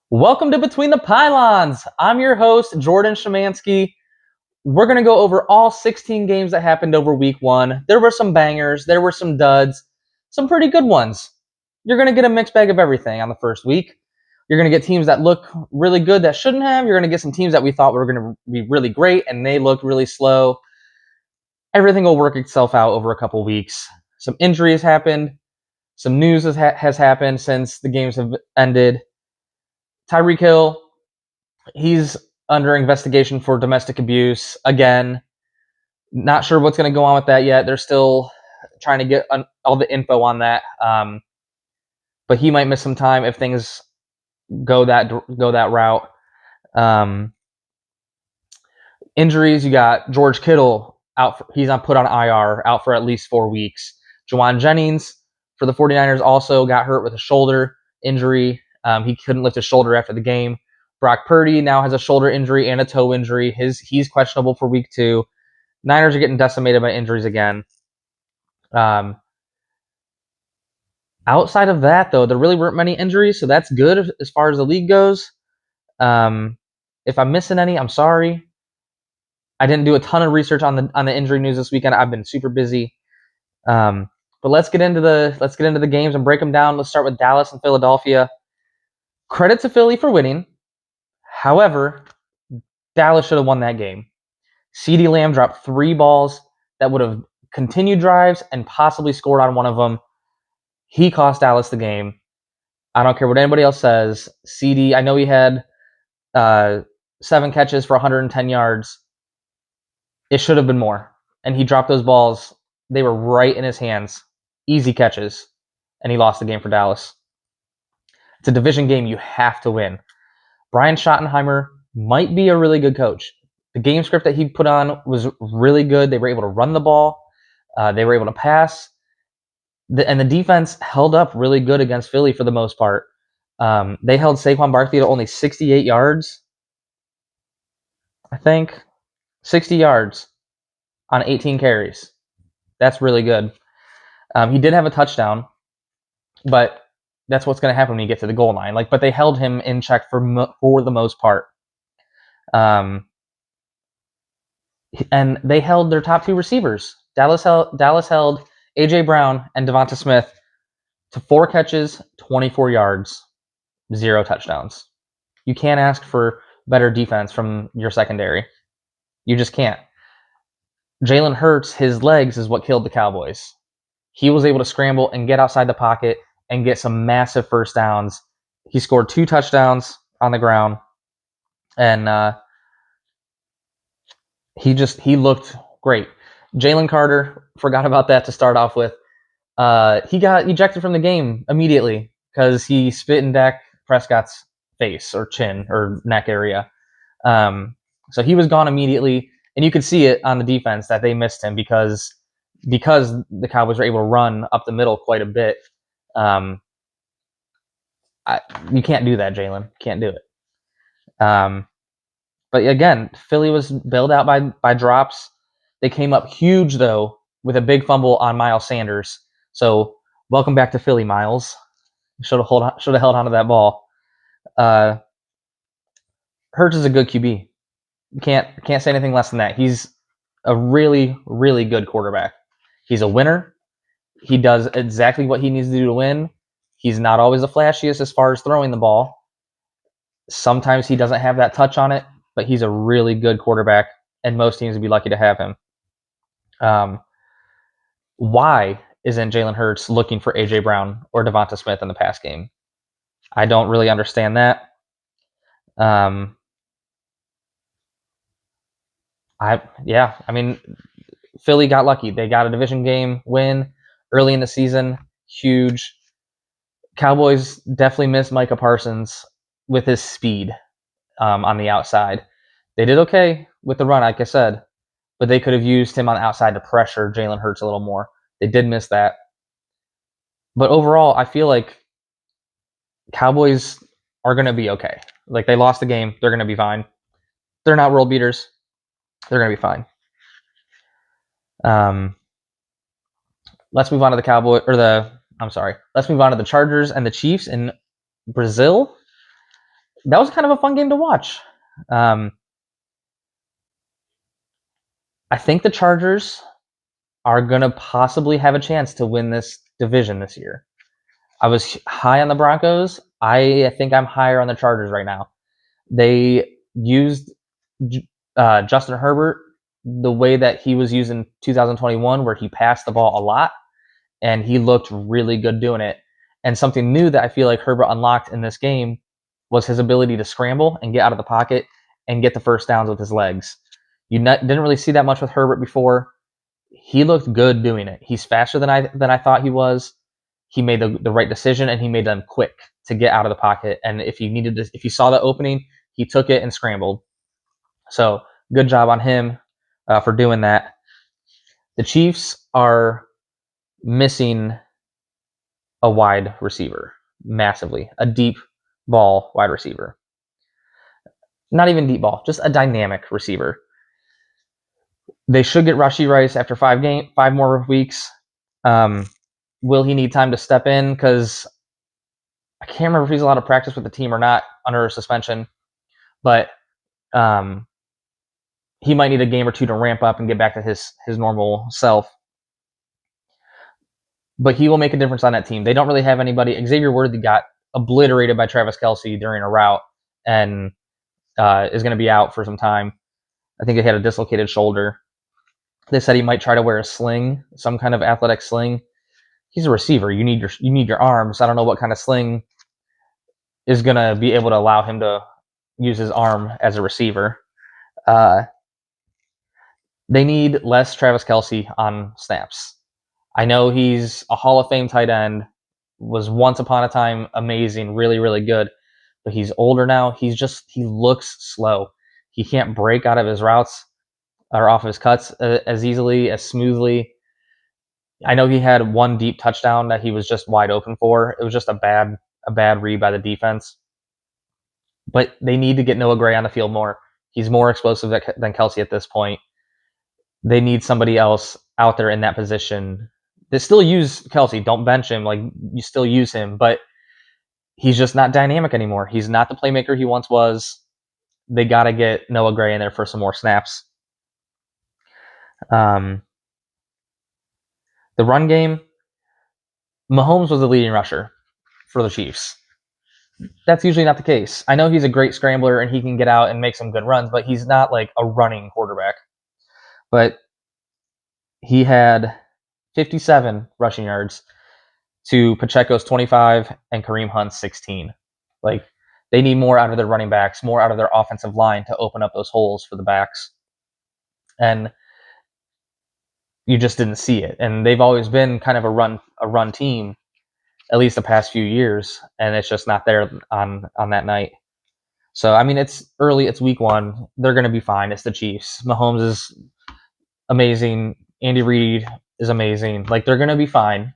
Welcome to Between the Pylons. I'm your host, Jordan Szymanski. We're going to go over all 16 games that happened over week one. There were some bangers, there were some duds, some pretty good ones. You're going to get a mixed bag of everything on the first week. You're going to get teams that look really good that shouldn't have. You're going to get some teams that we thought were going to be really great and they looked really slow. Everything will work itself out over a couple weeks. Some injuries happened. Some news has happened since the games have ended. Tyreek Hill, he's under investigation for domestic abuse again. Not sure what's going to go on with that yet. They're still trying to get all the info on that. But he might miss some time if things go that route. Injuries, you got George Kittle out. He's put on IR, out for at least 4 weeks. Jauan Jennings for the 49ers also got hurt with a shoulder injury. He couldn't lift his shoulder after the game. Brock Purdy now has a shoulder injury and a toe injury. He's questionable for week 2. Niners are getting decimated by injuries again. Outside of that, though, there really weren't many injuries, so that's good as far as the league goes. If I'm missing any, I'm sorry. I didn't do a ton of research on the injury news this weekend. I've been super busy. But let's get into the games and break them down. Let's start with Dallas and Philadelphia. Credit to Philly for winning. However, Dallas should have won that game. CeeDee Lamb dropped 3 balls that would have continued drives and possibly scored on one of them. He cost Dallas the game. I don't care what anybody else says. CeeDee, I know he had 7 catches for 110 yards. It should have been more. And he dropped those balls. They were right in his hands. Easy catches. And he lost the game for Dallas. It's a division game you have to win. Brian Schottenheimer might be a really good coach. The game script that he put on was really good. They were able to run the ball. They were able to pass. And the defense held up really good against Philly for the most part. They held Saquon Barkley to only 68 yards. I think 60 yards on 18 carries. That's really good. He did have a touchdown, but that's what's going to happen when you get to the goal line. But they held him in check for the most part. And they held their top 2 receivers. Dallas held A.J. Brown and Devonta Smith to 4 catches, 24 yards, 0 touchdowns. You can't ask for better defense from your secondary. You just can't. Jalen Hurts, his legs is what killed the Cowboys. He was able to scramble and get outside the pocket and get some massive first downs. He scored 2 touchdowns on the ground, and he looked great. Jalen Carter, forgot about that to start off with. He got ejected from the game immediately because he spit in Dak Prescott's face or chin or neck area. So he was gone immediately, and you could see it on the defense that they missed him because the Cowboys were able to run up the middle quite a bit. You can't do that, Jalen. Can't do it. But again, Philly was bailed out by drops. They came up huge, though, with a big fumble on Miles Sanders. So welcome back to Philly, Miles. Should have held on to that ball. Hurts is a good QB. You can't say anything less than that. He's a really, really good quarterback. He's a winner. He does exactly what he needs to do to win. He's not always the flashiest as far as throwing the ball. Sometimes he doesn't have that touch on it, but he's a really good quarterback, and most teams would be lucky to have him. Why isn't Jalen Hurts looking for A.J. Brown or Devonta Smith in the pass game? I don't really understand that. Philly got lucky. They got a division game win early in the season. Huge. Cowboys definitely missed Micah Parsons with his speed on the outside. They did okay with the run, like I said, but they could have used him on the outside to pressure Jalen Hurts a little more. They did miss that. But overall, I feel like Cowboys are going to be okay. They lost the game. They're going to be fine. They're not world beaters. They're going to be fine. Let's move on to let's move on to the Chargers and the Chiefs in Brazil. that was kind of a fun game to watch. I think the Chargers are going to possibly have a chance to win this division this year. I was high on the Broncos. I think I'm higher on the Chargers right now. They used Justin Herbert the way that he was used in 2021, where he passed the ball a lot, and he looked really good doing it. And something new that I feel like Herbert unlocked in this game was his ability to scramble and get out of the pocket and get the first downs with his legs. You didn't really see that much with Herbert before. He looked good doing it. He's faster than I thought he was. He made the right decision, and he made them quick to get out of the pocket. And if he saw the opening, he took it and scrambled. So good job on him for doing that. The Chiefs are missing a wide receiver massively, a deep ball wide receiver. Not even deep ball, just a dynamic receiver. They should get Rashee Rice after 5 more weeks. Will he need time to step in? Because I can't remember if he's allowed to practice with the team or not under a suspension, but he might need a game or two to ramp up and get back to his normal self. But he will make a difference on that team. They don't really have anybody. Xavier Worthy got obliterated by Travis Kelce during a route and is going to be out for some time. I think he had a dislocated shoulder. They said he might try to wear a sling, some kind of athletic sling. He's a receiver. You need your arms. I don't know what kind of sling is going to be able to allow him to use his arm as a receiver. They need less Travis Kelce on snaps. I know he's a Hall of Fame tight end, was once upon a time amazing, really, really good, but he's older now. He looks slow. He can't break out of his routes or off his cuts as easily, as smoothly. I know he had one deep touchdown that he was just wide open for. It was just a bad read by the defense. But they need to get Noah Gray on the field more. He's more explosive than Kelce at this point. They need somebody else out there in that position. They still use Kelce. Don't bench him. Like, you still use him, but he's just not dynamic anymore. He's not the playmaker he once was. They got to get Noah Gray in there for some more snaps. The run game, Mahomes was the leading rusher for the Chiefs. That's usually not the case. I know he's a great scrambler and he can get out and make some good runs, but he's not like a running quarterback. But he had 57 rushing yards to Pacheco's 25 and Kareem Hunt's 16. Like, they need more out of their running backs, more out of their offensive line to open up those holes for the backs. And you just didn't see it. And they've always been kind of a run team, at least the past few years, and it's just not there on that night. So, I mean, it's early. It's week 1. They're going to be fine. It's the Chiefs. Mahomes is amazing. Andy Reid is amazing. Like, they're going to be fine.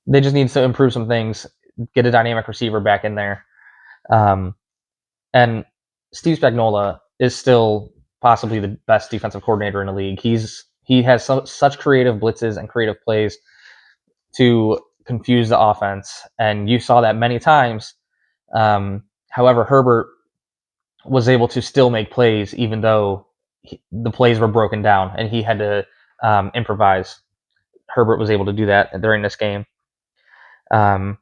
They just need to improve some things, get a dynamic receiver back in there. And Steve Spagnuolo is still possibly the best defensive coordinator in the league. He has such creative blitzes and creative plays to confuse the offense, and you saw that many times. However, Herbert was able to still make plays even though the plays were broken down and he had to improvise. Herbert was able to do that during this game. Herbert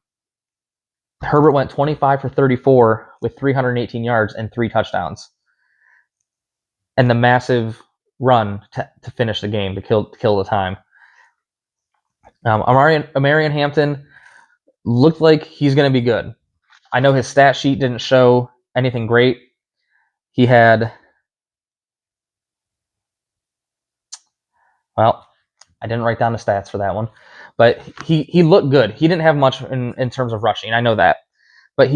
went 25 for 34 with 318 yards and 3 touchdowns. And the massive run to finish the game, to kill the time. Omarion Hampton looked like he's going to be good. I know his stat sheet didn't show anything great. He had, well, I didn't write down the stats for that one, but he looked good. He didn't have much in terms of rushing. I know that. But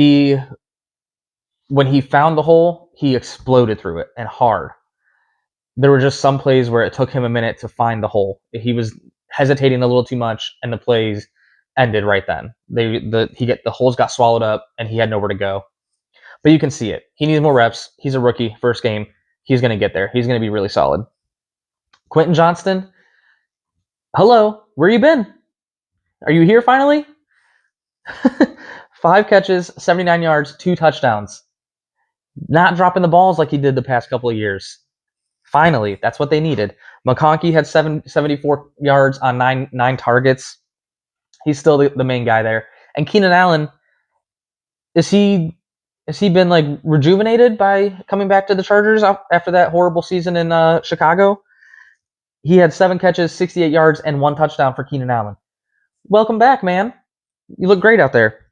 when he found the hole, he exploded through it, and hard. There were just some plays where it took him a minute to find the hole. He was hesitating a little too much, and the plays ended right then. The holes got swallowed up, and he had nowhere to go. But you can see it. He needs more reps. He's a rookie, first game. He's going to get there. He's going to be really solid. Quentin Johnston, hello, where you been? Are you here finally? 5 catches, 79 yards, 2 touchdowns. Not dropping the balls like he did the past couple of years. Finally, that's what they needed. McConkey had 74 yards on nine targets. He's still the main guy there. And Keenan Allen, has he been like rejuvenated by coming back to the Chargers after that horrible season in Chicago? He had 7 catches, 68 yards, and 1 touchdown for Keenan Allen. Welcome back, man. You look great out there.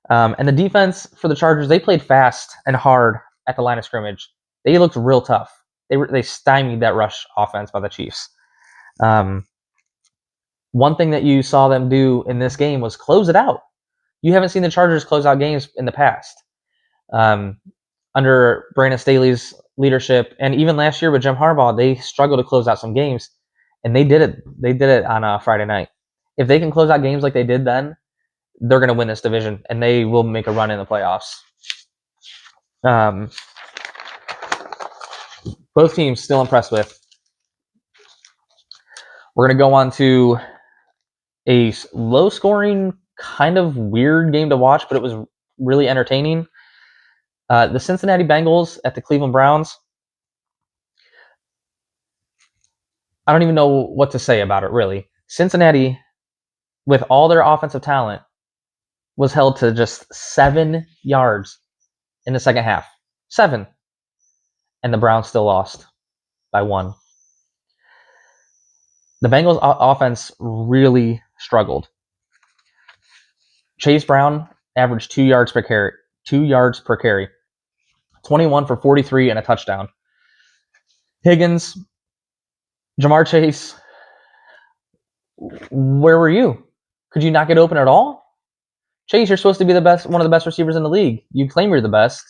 And the defense for the Chargers, they played fast and hard at the line of scrimmage. They looked real tough. They stymied that rush offense by the Chiefs. One thing that you saw them do in this game was close it out. You haven't seen the Chargers close out games in the past. Under Brandon Staley's leadership, and even last year with Jim Harbaugh, they struggled to close out some games, and they did it. They did it on a Friday night. If they can close out games like they did then, they're going to win this division, and they will make a run in the playoffs. Both teams still impressed with. We're going to go on to a low-scoring, kind of weird game to watch, but it was really entertaining. The Cincinnati Bengals at the Cleveland Browns. I don't even know what to say about it, really. Cincinnati, with all their offensive talent, was held to just 7 yards in the second half. 7. And the Browns still lost by 1. The Bengals offense really struggled. Chase Brown averaged 2 yards per carry. 2 yards per carry. 21 for 43 and a touchdown. Higgins, Jamar Chase, where were you? Could you not get open at all? Chase, you're supposed to be the best, one of the best receivers in the league. You claim you're the best.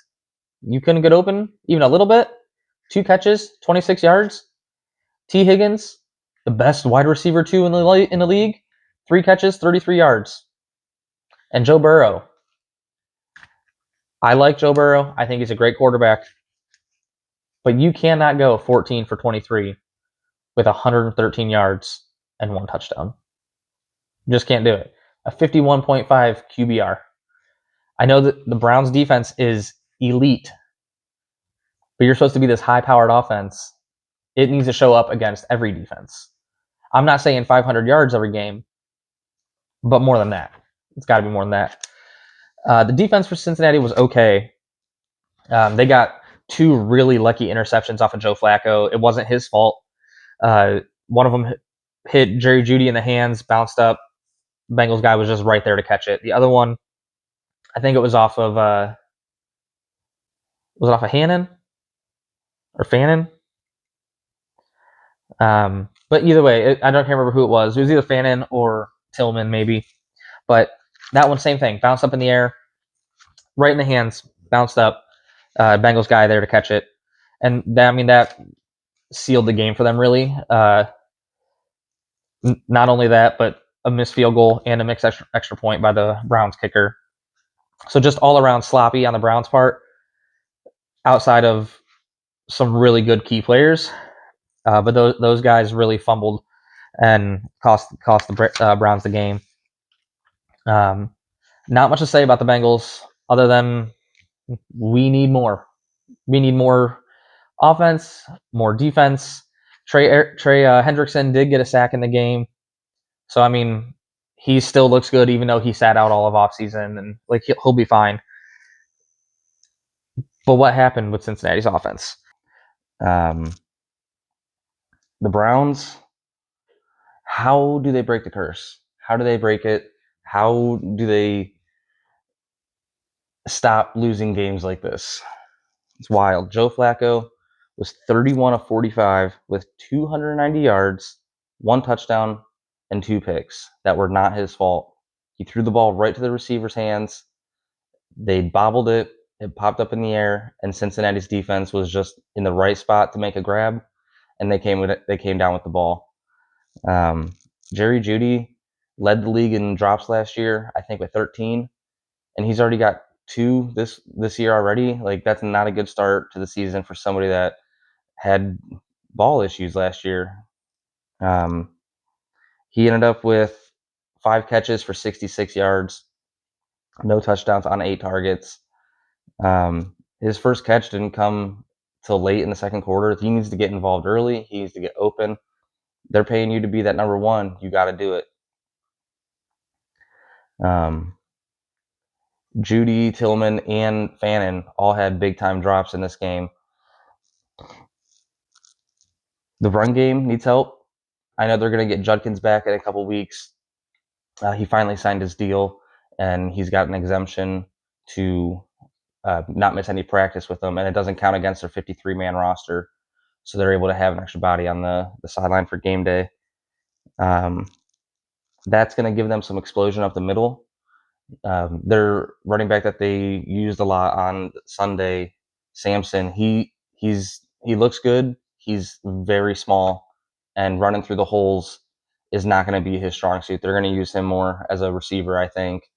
You couldn't get open even a little bit. 2 catches, 26 yards. T. Higgins, the best wide receiver 2 in the league. 3 catches, 33 yards. And Joe Burrow. I like Joe Burrow. I think he's a great quarterback. But you cannot go 14 for 23 with 113 yards and 1 touchdown. You just can't do it. A 51.5 QBR. I know that the Browns defense is elite, but you're supposed to be this high-powered offense. It needs to show up against every defense. I'm not saying 500 yards every game, but more than that. It's got to be more than that. The defense for Cincinnati was okay. They got 2 really lucky interceptions off of Joe Flacco. It wasn't his fault. One of them hit Jerry Jeudy in the hands, bounced up. Bengals guy was just right there to catch it. The other one, I think it was off of Hannon or Fannin? But either way, I can't remember who it was. It was either Fannin or Tillman, maybe. But that one, same thing. Bounced up in the air, right in the hands, bounced up. Bengals guy there to catch it. And that sealed the game for them, really. Not only that, but a missed field goal and a mixed extra point by the Browns kicker. So just all around sloppy on the Browns' part, outside of some really good key players. But those guys really fumbled and cost the Browns the game. Not much to say about the Bengals other than we need more. We need more offense, more defense. Trey Hendrickson did get a sack in the game. So, I mean, he still looks good even though he sat out all of offseason, and like he'll be fine. But what happened with Cincinnati's offense? The Browns, how do they break the curse? How do they break it? How do they stop losing games like this? It's wild. Joe Flacco was 31 of 45 with 290 yards, 1 touchdown, and 2 picks that were not his fault. He threw the ball right to the receiver's hands. They bobbled it. It popped up in the air, and Cincinnati's defense was just in the right spot to make a grab, and they came down with the ball. Jerry Jeudy led the league in drops last year, I think with 13, and he's already got 2 this year already. Like, that's not a good start to the season for somebody that had ball issues last year. He ended up with 5 catches for 66 yards. No touchdowns on 8 targets. His first catch didn't come till late in the second quarter. He needs to get involved early. He needs to get open. They're paying you to be that number one. You got to do it. Judy, Tillman, and Fannin all had big time drops in this game. The run game needs help. I know they're going to get Judkins back in a couple weeks. He finally signed his deal, and he's got an exemption to not miss any practice with them, and it doesn't count against their 53-man roster. So they're able to have an extra body on the sideline for game day. That's going to give them some explosion up the middle. Their running back that they used a lot on Sunday, Samson, he looks good. He's very small, and running through the holes is not going to be his strong suit. They're going to use him more as a receiver, I think,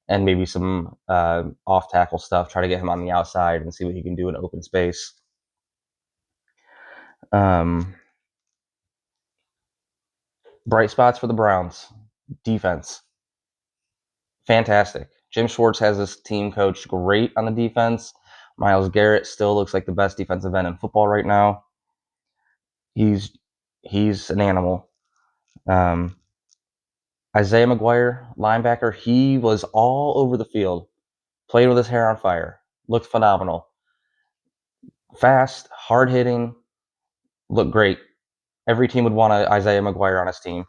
and maybe some off tackle stuff. Try to get him on the outside and see what he can do in open space. Bright spots for the Browns. Defense. Fantastic. Jim Schwartz has this team coached great on the defense. Myles Garrett still looks like the best defensive end in football right now. He's an animal. Isaiah McGuire, linebacker, he was all over the field. Played with his hair on fire. Looked phenomenal. Fast, hard hitting, looked great. Every team would want Isaiah McGuire on his team.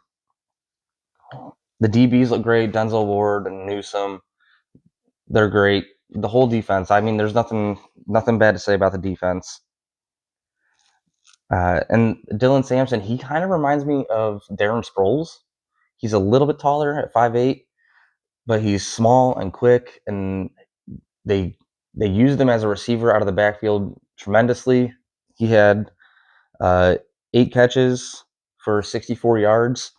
The DBs look great. Denzel Ward and Newsome, they're great. The whole defense. I mean, there's nothing bad to say about the defense. And Dylan Sampson, he kind of reminds me of Darren Sproles. He's a little bit taller at 5'8", but he's small and quick, and they used him as a receiver out of the backfield tremendously. He had 8 catches for 64 yards,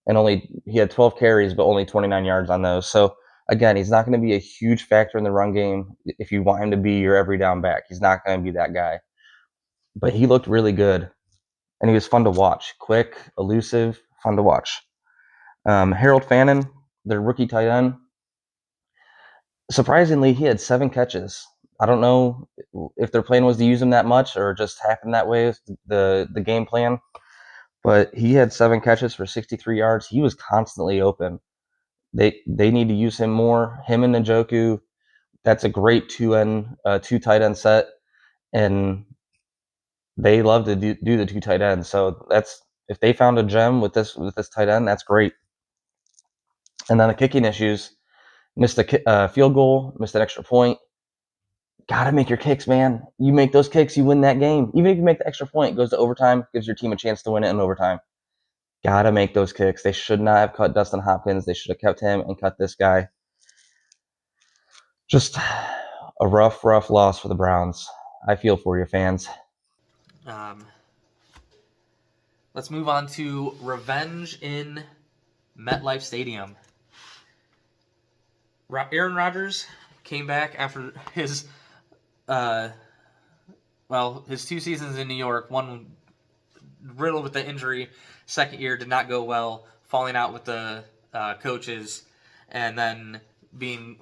and he had 12 carries, but only 29 yards on those. So again, he's not going to be a huge factor in the run game if you want him to be your every down back. He's not going to be that guy. But he looked really good, and he was fun to watch. Quick, elusive, fun to watch. Harold Fannin, their rookie tight end, surprisingly, he had 7 catches. I don't know if their plan was to use him that much or just happened that way, the game plan. But he had 7 catches for 63 yards. He was constantly open. They need to use him more. Him and Njoku, that's a great two tight end set, and they love to do the 2 tight ends. So that's, if they found a gem with this tight end, that's great. And then the kicking issues, missed a field goal, missed an extra point. Gotta make your kicks, man. You make those kicks, you win that game. Even if you make the extra point, it goes to overtime, gives your team a chance to win it in overtime. Gotta make those kicks. They should not have cut Dustin Hopkins. They should have kept him and cut this guy. Just a rough loss for the Browns. I feel for you, fans. Let's move on to revenge in MetLife Stadium. Aaron Rodgers came back after his 2 seasons in New York. One riddled with the injury. Second year did not go well, falling out with the coaches, and then being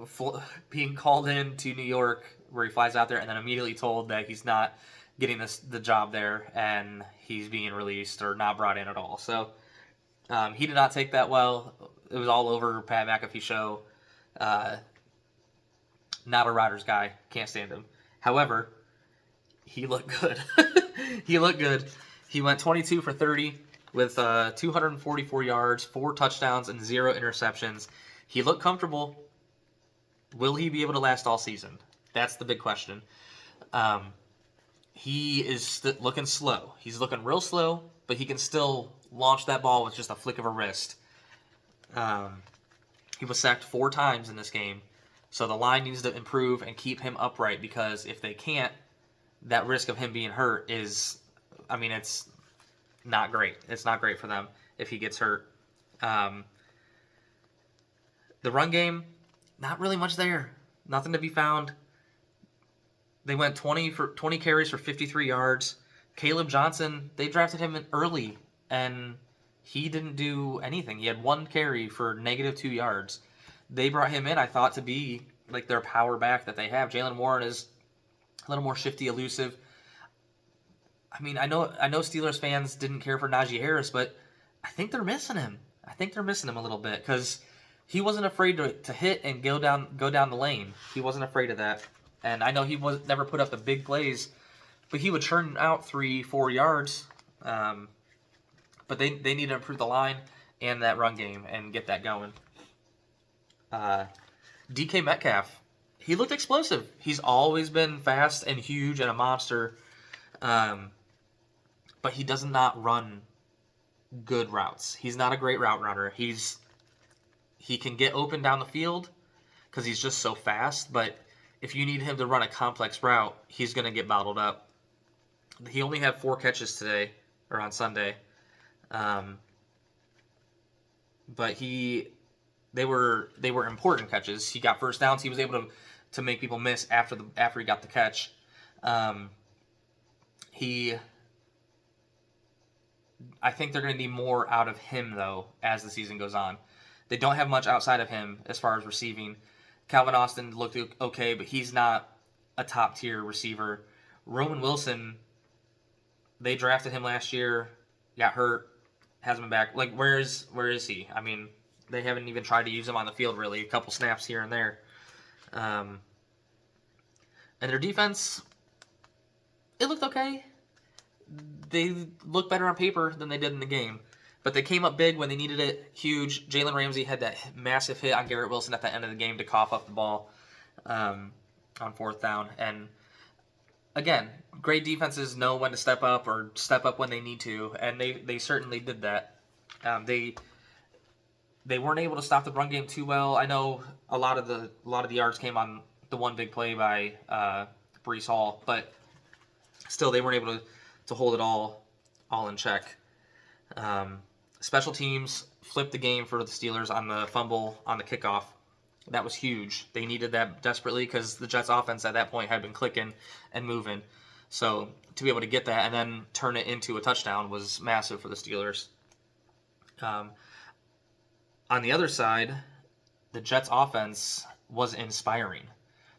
called in to New York, where he flies out there, and then immediately told that he's not getting the job there, and he's being released or not brought in at all. So he did not take that well. It was all over Pat McAfee show. Not a Rodgers guy. Can't stand him. However, he looked good. He looked good. He went 22 for 30 with 244 yards, 4 touchdowns, and 0 interceptions. He looked comfortable. Will he be able to last all season? That's the big question. He is looking slow. He's looking real slow, but he can still launch that ball with just a flick of a wrist. He was sacked 4 times in this game. So the line needs to improve and keep him upright, because if they can't, that risk of him being hurt is, it's not great. It's not great for them if he gets hurt. The run game, not really much there. Nothing to be found. They went 20 carries for 53 yards. Caleb Johnson, they drafted him in early, and he didn't do anything. He had 1 carry for -2 yards. they brought him in, I thought, to be like their power back that they have. Jaylen Warren is a little more shifty, elusive. I mean, I know Steelers fans didn't care for Najee Harris, but I think they're missing him. I think they're missing him a little bit because he wasn't afraid to hit and go down the lane. He wasn't afraid of that. And I know he was never put up the big plays, but he would churn out 3-4 yards. But they need to improve the line and that run game and get that going. DK Metcalf, he looked explosive. He's always been fast and huge and a monster, but he does not run good routes. He's not a great route runner. He can get open down the field because he's just so fast, but if you need him to run a complex route, he's going to get bottled up. He only had 4 catches today, or on Sunday. But they were important catches. He got first downs. He was able to make people miss after he got the catch. I think they're going to need more out of him though as the season goes on. They don't have much outside of him as far as receiving. Calvin Austin looked okay, but he's not a top tier receiver. Roman Wilson, they drafted him last year, got hurt, hasn't been back. Like, where is he? I mean, they haven't even tried to use him on the field really. A couple snaps here and there. And their defense, it looked okay. They looked better on paper than they did in the game. But they came up big when they needed it, huge. Jalen Ramsey had that massive hit on Garrett Wilson at the end of the game to cough up the ball on 4th down. And again, great defenses know when to step up or step up when they need to, and they certainly did that. They weren't able to stop the run game too well. I know a lot of the yards came on the one big play by Breece Hall, but still they weren't able to hold it all in check. Special teams flipped the game for the Steelers on the fumble on the kickoff. That was huge. They needed that desperately because the Jets offense at that point had been clicking and moving. So to be able to get that and then turn it into a touchdown was massive for the Steelers. On the other side, the Jets offense was inspiring.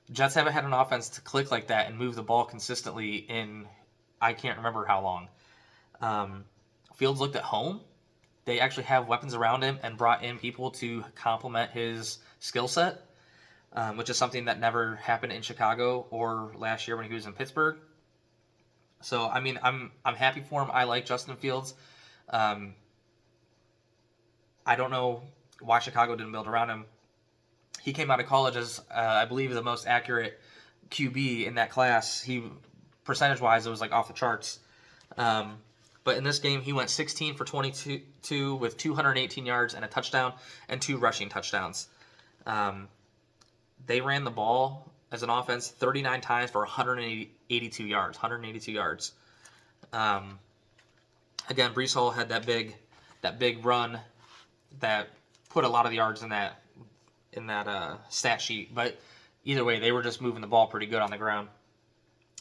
The Jets haven't had an offense to click like that and move the ball consistently in I can't remember how long. Fields looked at home. They actually have weapons around him and brought in people to complement his skill set, which is something that never happened in Chicago or last year when he was in Pittsburgh. So, I mean, I'm happy for him. I like Justin Fields. I don't know why Chicago didn't build around him. He came out of college as, I believe, the most accurate QB in that class. Percentage-wise, it was like off the charts. But in this game, he went 16 for 22 with 218 yards and a touchdown and 2 rushing touchdowns. They ran the ball as an offense 39 times for 182 yards. Again, Breece Hall had that big run that put a lot of the yards in that stat sheet. But either way, they were just moving the ball pretty good on the ground.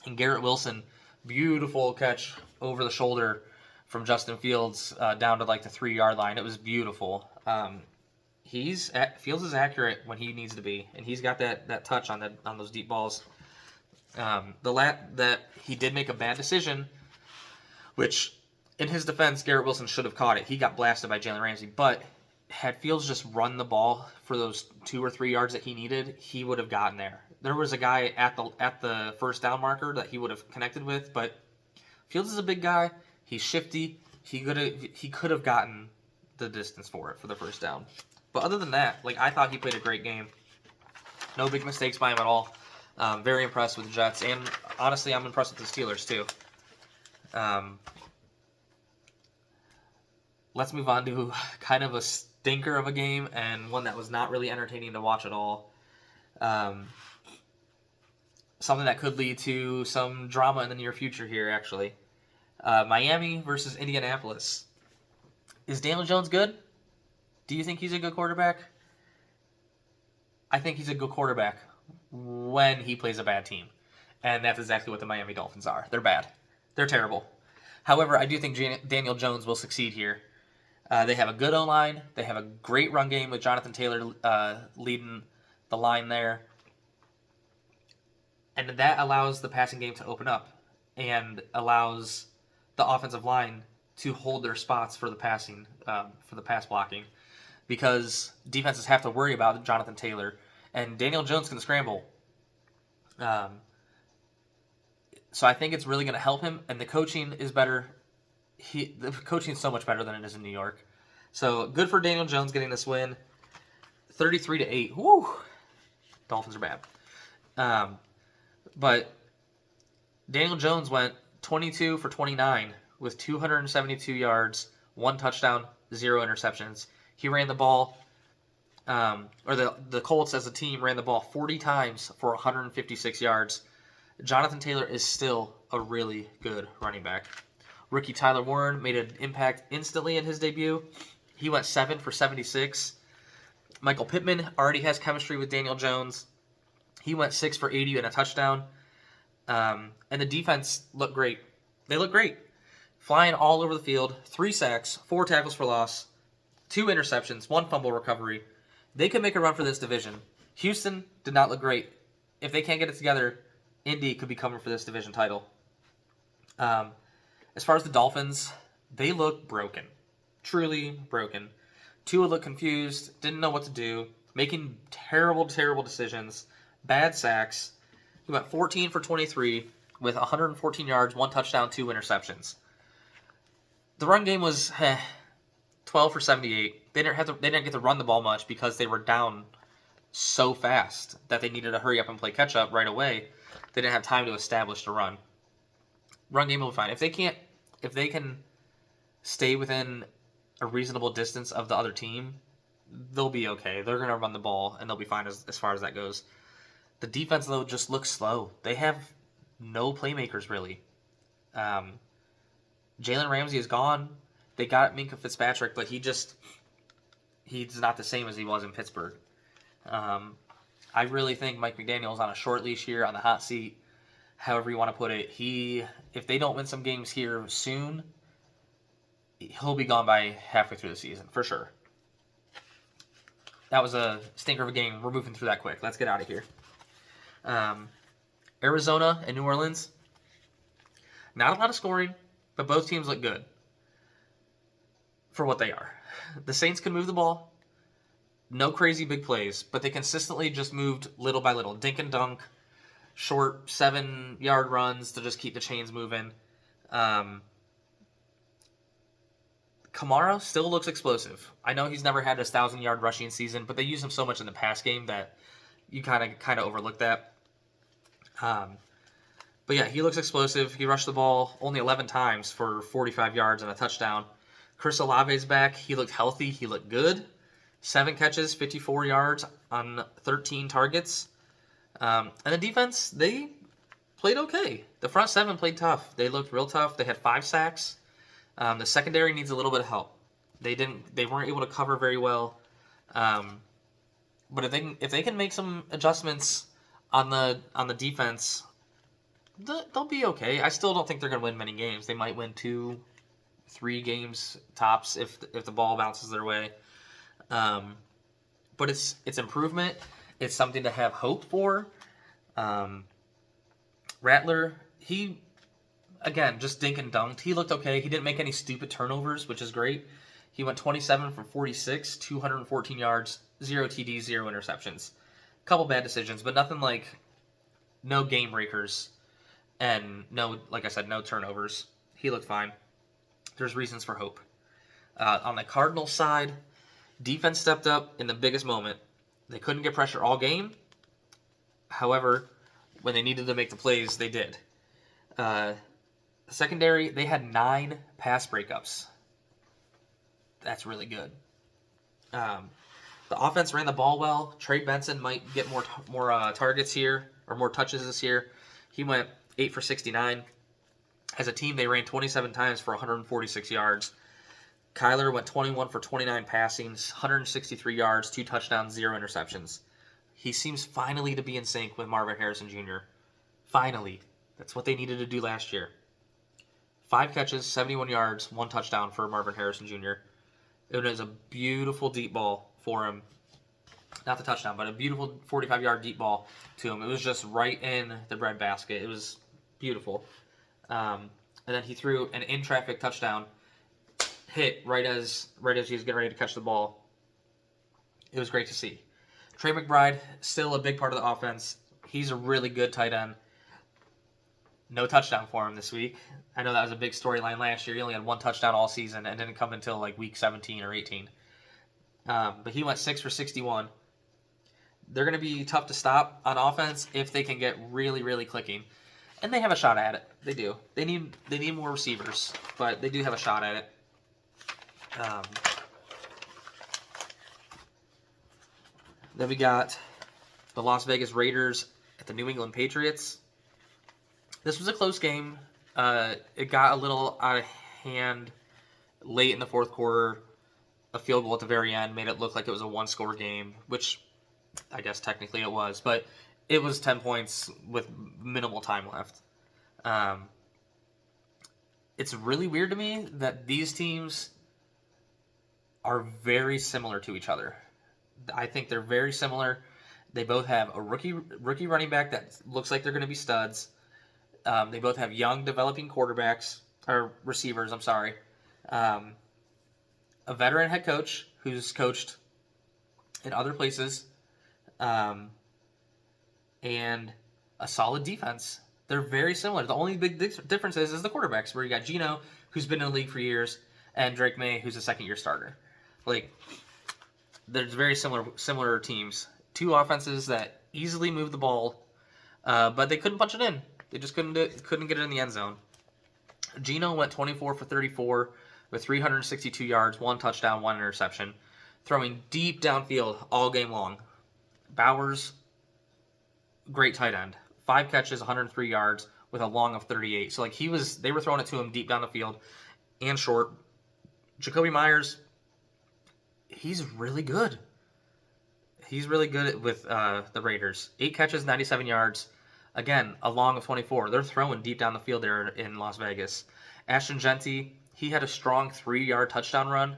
And Garrett Wilson, beautiful catch over the shoulder from Justin Fields down to like the 3-yard line. It was beautiful. Fields is accurate when he needs to be, and he's got that touch on those deep balls. That he did make a bad decision, which in his defense, Garrett Wilson should have caught it. He got blasted by Jalen Ramsey, but had Fields just run the ball for those 2 or 3 yards that he needed, he would have gotten there. There was a guy at the first down marker that he would have connected with, but Fields is a big guy. He's shifty. He could have gotten the distance for the first down. But other than that, like, I thought he played a great game. No big mistakes by him at all. Very impressed with the Jets, and honestly, I'm impressed with the Steelers too. Let's move on to kind of a stinker of a game and one that was not really entertaining to watch at all. Something that could lead to some drama in the near future here, actually. Miami versus Indianapolis. Is Daniel Jones good? Do you think he's a good quarterback? I think he's a good quarterback when he plays a bad team. And that's exactly what the Miami Dolphins are. They're bad. They're terrible. However, I do think Daniel Jones will succeed here. They have a good O-line. They have a great run game with Jonathan Taylor leading the line there. And that allows the passing game to open up and allows the offensive line to hold their spots for the passing, for the pass blocking, because defenses have to worry about Jonathan Taylor, and Daniel Jones can scramble. So I think it's really going to help him, and the coaching is better. The coaching is so much better than it is in New York. So good for Daniel Jones getting this win. 33-8. Woo! Dolphins are bad. But Daniel Jones went 22 for 29 with 272 yards, 1 touchdown, 0 interceptions. He ran the ball, or the Colts as a team ran the ball 40 times for 156 yards. Jonathan Taylor is still a really good running back. Rookie Tyler Warren made an impact instantly in his debut. He went 7 for 76. Michael Pittman already has chemistry with Daniel Jones. He went 6 for 80 and a touchdown. And the defense looked great. They look great. Flying all over the field. 3 sacks, 4 tackles for loss, 2 interceptions, 1 fumble recovery. They could make a run for this division. Houston did not look great. If they can't get it together, Indy could be coming for this division title. As far as the Dolphins, they look broken. Truly broken. Tua looked confused, didn't know what to do, making terrible, terrible decisions, bad sacks. He went 14 for 23 with 114 yards, 1 touchdown, 2 interceptions. The run game was 12 for 78. They didn't get to run the ball much because they were down so fast that they needed to hurry up and play catch up right away. They didn't have time to establish the run. Run game will be fine. If they can stay within a reasonable distance of the other team, they'll be okay. They're going to run the ball, and they'll be fine as far as that goes. The defense, though, just looks slow. They have no playmakers, really. Jalen Ramsey is gone. They got Minkah Fitzpatrick, but he's not the same as he was in Pittsburgh. I really think Mike McDaniel is on a short leash here, on the hot seat, however you want to put it. If they don't win some games here soon, he'll be gone by halfway through the season, for sure. That was a stinker of a game. We're moving through that quick. Let's get out of here. Arizona and New Orleans. Not a lot of scoring, but both teams look good for what they are. The Saints can move the ball. No crazy big plays, but they consistently just moved little by little. Dink and dunk, short 7-yard runs to just keep the chains moving. Kamara still looks explosive. I know he's never had a 1,000-yard rushing season, but they use him so much in the pass game that you kind of overlook that. But yeah, he looks explosive. He rushed the ball only 11 times for 45 yards and a touchdown. Chris Olave's back. He looked healthy. He looked good. 7 catches, 54 yards on 13 targets. And the defense, they played okay. The front 7 played tough. They looked real tough. They had 5 sacks. The secondary needs a little bit of help. They weren't able to cover very well. But if they can make some adjustments on the defense, they'll be okay. I still don't think they're going to win many games. They might win 2-3 games tops if the ball bounces their way. But it's improvement. It's something to have hope for. Rattler, he, again, just dink and dunked. He looked okay. He didn't make any stupid turnovers, which is great. He went 27 for 46, 214 yards, 0 TDs, 0 interceptions. A couple bad decisions, but nothing like no game breakers and no, like I said, no turnovers. He looked fine. There's reasons for hope. On the Cardinals side, defense stepped up in the biggest moment. They couldn't get pressure all game. However, when they needed to make the plays, they did. Secondary, they had 9 pass breakups. That's really good. The offense ran the ball well. Trey Benson might get more targets here, or more touches this year. He went 8 for 69. As a team, they ran 27 times for 146 yards. Kyler went 21 for 29 passing, 163 yards, 2 touchdowns, 0 interceptions. He seems finally to be in sync with Marvin Harrison Jr. Finally. That's what they needed to do last year. 5 catches, 71 yards, 1 touchdown for Marvin Harrison Jr. It was a beautiful deep ball for him. Not the touchdown, but a beautiful 45-yard deep ball to him. It was just right in the breadbasket. It was beautiful. And then he threw an in-traffic touchdown hit right as he was getting ready to catch the ball. It was great to see. Trey McBride, still a big part of the offense. He's a really good tight end. No touchdown for him this week. I know that was a big storyline last year. He only had one touchdown all season and didn't come until like week 17 or 18. But he went 6 for 61. They're going to be tough to stop on offense if they can get really, really clicking. And they have a shot at it. They do. They need more receivers, but they do have a shot at it. Then we got the Las Vegas Raiders at the New England Patriots. This was a close game. It got a little out of hand late in the fourth quarter. A field goal at the very end made it look like it was a one-score game, which I guess technically it was, but it was 10 points with minimal time left. It's really weird to me that these teams are very similar to each other. I think they're very similar. They both have a rookie running back that looks like they're going to be studs. They both have young, developing quarterbacks, or receivers, I'm sorry. A veteran head coach who's coached in other places, and a solid defense. They're very similar. The only big difference is the quarterbacks, where you got Geno, who's been in the league for years, and Drake May, who's a second-year starter. Like, there's very similar teams. Two offenses that easily move the ball, but they couldn't punch it in. They just couldn't get it in the end zone. Geno went 24 for 34 with 362 yards, 1 touchdown, 1 interception, throwing deep downfield all game long. Bowers, great tight end. 5 catches, 103 yards with a long of 38. So they were throwing it to him deep down the field and short. Jacoby Myers, he's really good. He's really good with the Raiders. 8 catches, 97 yards. Again, a long of 24. They're throwing deep down the field there in Las Vegas. Ashton Jeanty, he had a strong 3-yard touchdown run,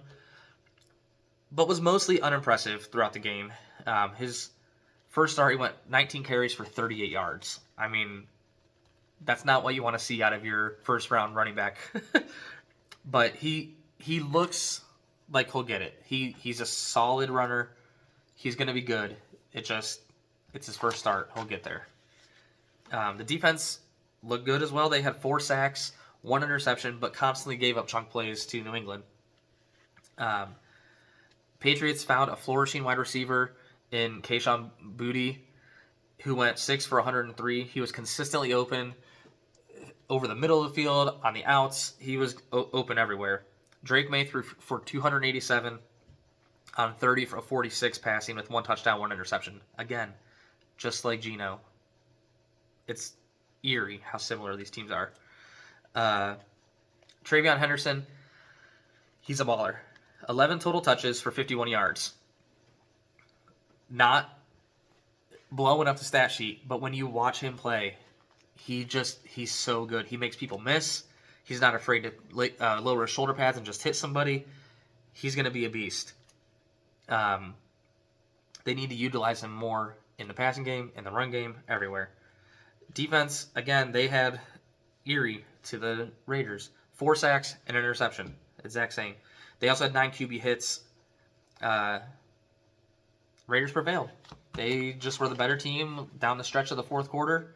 but was mostly unimpressive throughout the game. His first start, he went 19 carries for 38 yards. I mean, that's not what you want to see out of your first-round running back. But he looks like he'll get it. He's a solid runner. He's going to be good. It's his first start. He'll get there. The defense looked good as well. They had 4 sacks, 1 interception, but constantly gave up chunk plays to New England. Patriots found a flourishing wide receiver in Kayshon Boutte, who went 6 for 103. He was consistently open over the middle of the field, on the outs. He was open everywhere. Drake May threw for 287 on 30 for 46 passing with 1 touchdown, 1 interception. Again, just like Geno. It's eerie how similar these teams are. Travion Henderson, he's a baller. 11 total touches for 51 yards. Not blowing up the stat sheet, but when you watch him play, he's so good. He makes people miss. He's not afraid to lower his shoulder pads and just hit somebody. He's going to be a beast. They need to utilize him more in the passing game, in the run game, everywhere. Defense, again, they had eerie to the Raiders. 4 sacks and an interception. Exact same. They also had 9 QB hits. Raiders prevailed. They just were the better team down the stretch of the fourth quarter.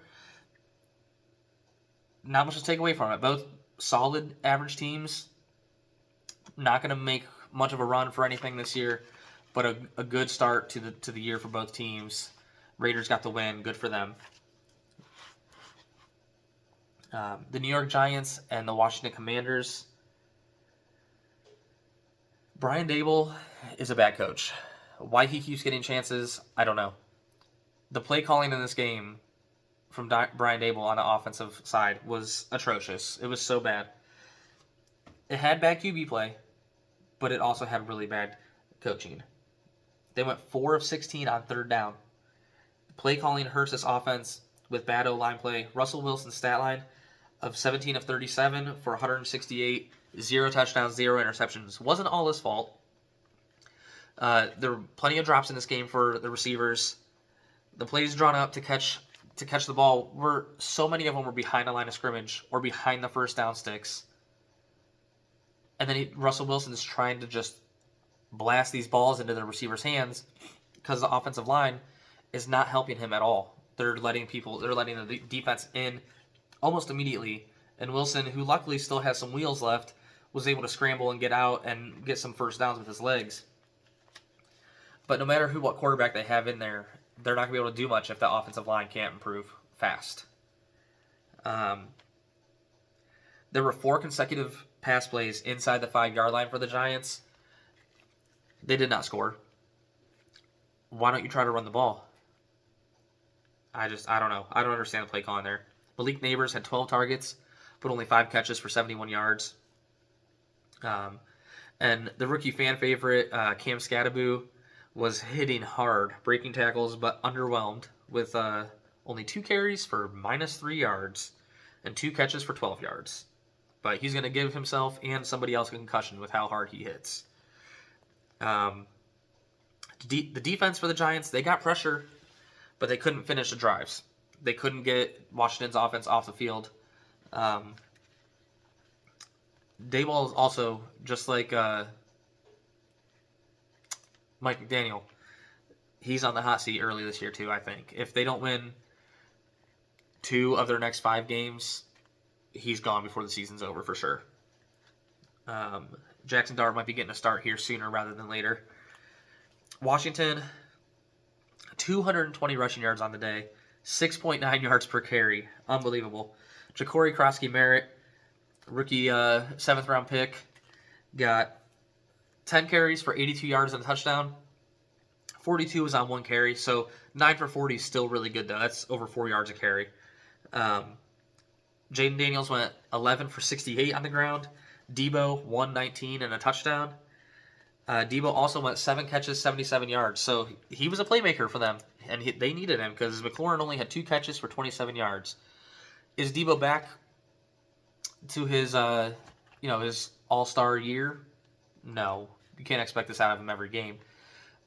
Not much to take away from it. Both solid average teams. Not going to make much of a run for anything this year, but a good start to the year for both teams. Raiders got the win. Good for them. The New York Giants and the Washington Commanders. Brian Daboll is a bad coach. Why he keeps getting chances, I don't know. The play calling in this game from Brian Daboll on the offensive side was atrocious. It was so bad. It had bad QB play, but it also had really bad coaching. They went 4 of 16 on 3rd down. Play calling hurts this offense with bad O-line play. Russell Wilson's stat line of 17 of 37 for 168, 0 touchdowns, 0 interceptions. Wasn't all his fault. There were plenty of drops in this game for the receivers. The plays drawn up to catch the ball were so many of them were behind the line of scrimmage or behind the first down sticks. And then Russell Wilson is trying to just blast these balls into the receiver's hands because the offensive line is not helping him at all. They're letting the defense in almost immediately. And Wilson, who luckily still has some wheels left, was able to scramble and get out and get some first downs with his legs. But no matter what quarterback they have in there, they're not going to be able to do much if the offensive line can't improve fast. There were 4 consecutive pass plays inside the 5-yard line for the Giants. They did not score. Why don't you try to run the ball? I don't know. I don't understand the play calling there. Malik Neighbors had 12 targets, but only 5 catches for 71 yards. And the rookie fan favorite, Cam Skattebo, was hitting hard, breaking tackles, but underwhelmed with only 2 carries for -3 yards and 2 catches for 12 yards. But he's going to give himself and somebody else a concussion with how hard he hits. The defense for the Giants, they got pressure, but they couldn't finish the drives. They couldn't get Washington's offense off the field. Daboll is also, just like Mike McDaniel, he's on the hot seat early this year too, I think. If they don't win 2 of their next 5 games, he's gone before the season's over for sure. Jackson Dart might be getting a start here sooner rather than later. Washington, 220 rushing yards on the day, 6.9 yards per carry. Unbelievable. Ja'Cory Krosky-Merritt, rookie 7th-round pick, got 10 carries for 82 yards and a touchdown. 42 was on 1 carry, so 9 for 40 is still really good, though. That's over 4 yards a carry. Jaden Daniels went 11 for 68 on the ground. Debo, 119 and a touchdown. Debo also went 7 catches, 77 yards. So he was a playmaker for them, and they needed him because McLaurin only had 2 catches for 27 yards. Is Debo back to his, his all-star year? No. You can't expect this out of him every game.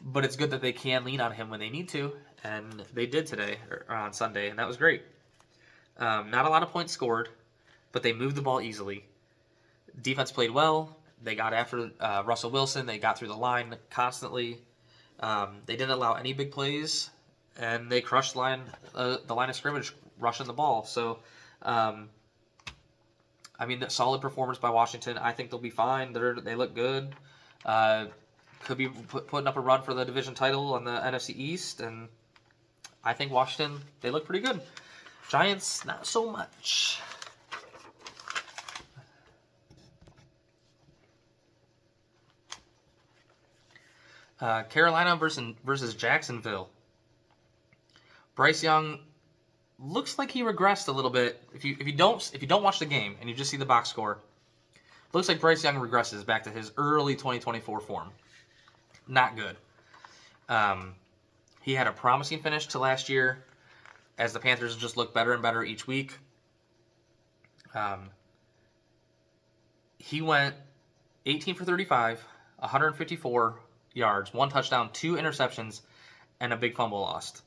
But it's good that they can lean on him when they need to, and they did today, or on Sunday, and that was great. Not a lot of points scored, but they moved the ball easily. Defense played well. They got after Russell Wilson. They got through the line constantly. They didn't allow any big plays, and they crushed the line of scrimmage, rushing the ball. So, solid performance by Washington. I think they'll be fine. They look good. Could be putting up a run for the division title on the NFC East, and I think Washington, they look pretty good. Giants, not so much. Carolina versus Jacksonville. Bryce Young looks like he regressed a little bit. If you don't watch the game and you just see the box score, looks like Bryce Young regresses back to his early 2024 form. Not good. He had a promising finish to last year, as the Panthers just look better and better each week. He went 18 for 35, 154 yards, 1 touchdown, 2 interceptions, and a big fumble lost.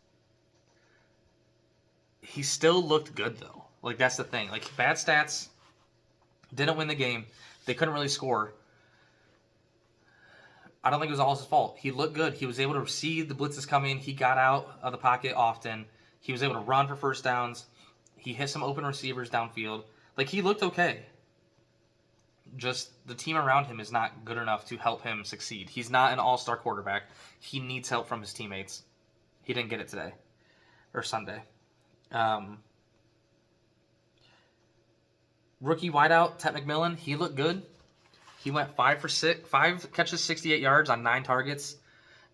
He still looked good, though. Like, that's the thing. Like, bad stats, didn't win the game. They couldn't really score. I don't think it was all his fault. He looked good. He was able to see the blitzes coming. He got out of the pocket often. He was able to run for first downs. He hit some open receivers downfield. Like, he looked okay. Just the team around him is not good enough to help him succeed. He's not an all-star quarterback. He needs help from his teammates. He didn't get it today. Or Sunday. Rookie wideout, Ted McMillan, he looked good. He went 5 catches, 68 yards on 9 targets.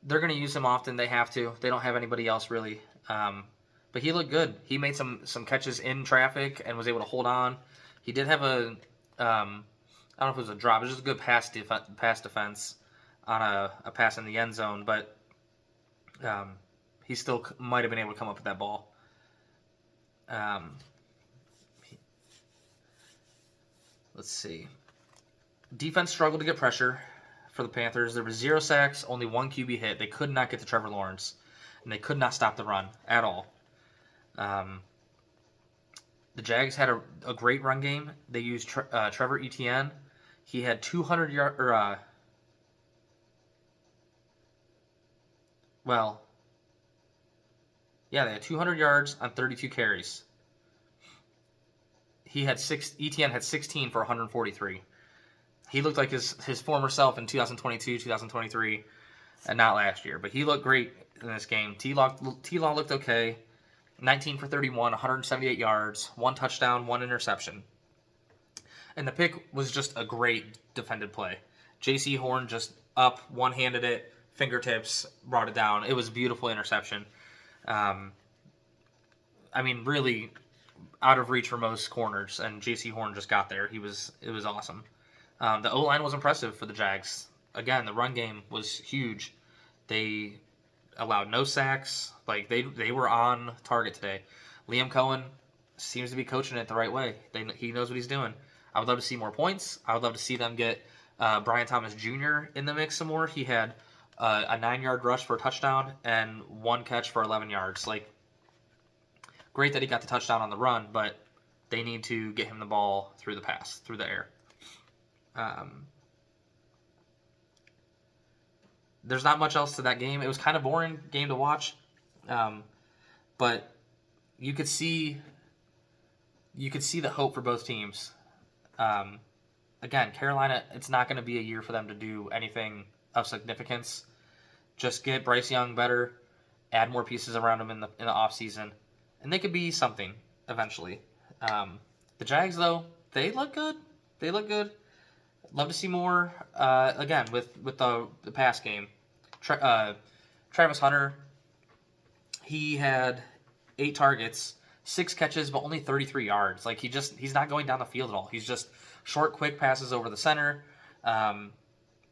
They're going to use him often. They have to. They don't have anybody else really. But he looked good. He made some catches in traffic and was able to hold on. He did have I don't know if it was a drop. It was just a good pass defense on a pass in the end zone. But he still might have been able to come up with that ball. Let's see. Defense struggled to get pressure for the Panthers. There was 0 sacks, only 1 QB hit. They could not get to Trevor Lawrence, and they could not stop the run at all. The Jags had a great run game. They used Trevor Etienne. He had 200 yards. They had 200 yards on 32 carries. Etienne had 16 for 143. He looked like his former self in 2022, 2023, and not last year. But he looked great in this game. T-Law looked okay. 19 for 31, 178 yards, 1 touchdown, 1 interception. And the pick was just a great defended play. J.C. Horn just up, one-handed it, fingertips, brought it down. It was a beautiful interception. Really out of reach for most corners, and J.C. Horn just got there. It was awesome. The O-line was impressive for the Jags. Again, the run game was huge. They allowed no sacks. Like, they were on target today. Liam Cohen seems to be coaching it the right way. He knows what he's doing. I would love to see more points. I would love to see them get Brian Thomas Jr. in the mix some more. He had a 9-yard rush for a touchdown and 1 catch for 11 yards. Like, great that he got the touchdown on the run, but they need to get him the ball through the air. There's not much else to that game. It was kind of boring game to watch, but you could see the hope for both teams. Again, Carolina, it's not going to be a year for them to do anything of significance. Just get Bryce Young better, add more pieces around him in the offseason, and they could be something eventually. The Jags, though, they look good. Love to see more. Again, with the pass game. Travis Hunter, he had 8 targets, 6 catches, but only 33 yards. Like, he's not going down the field at all. He's just short, quick passes over the center.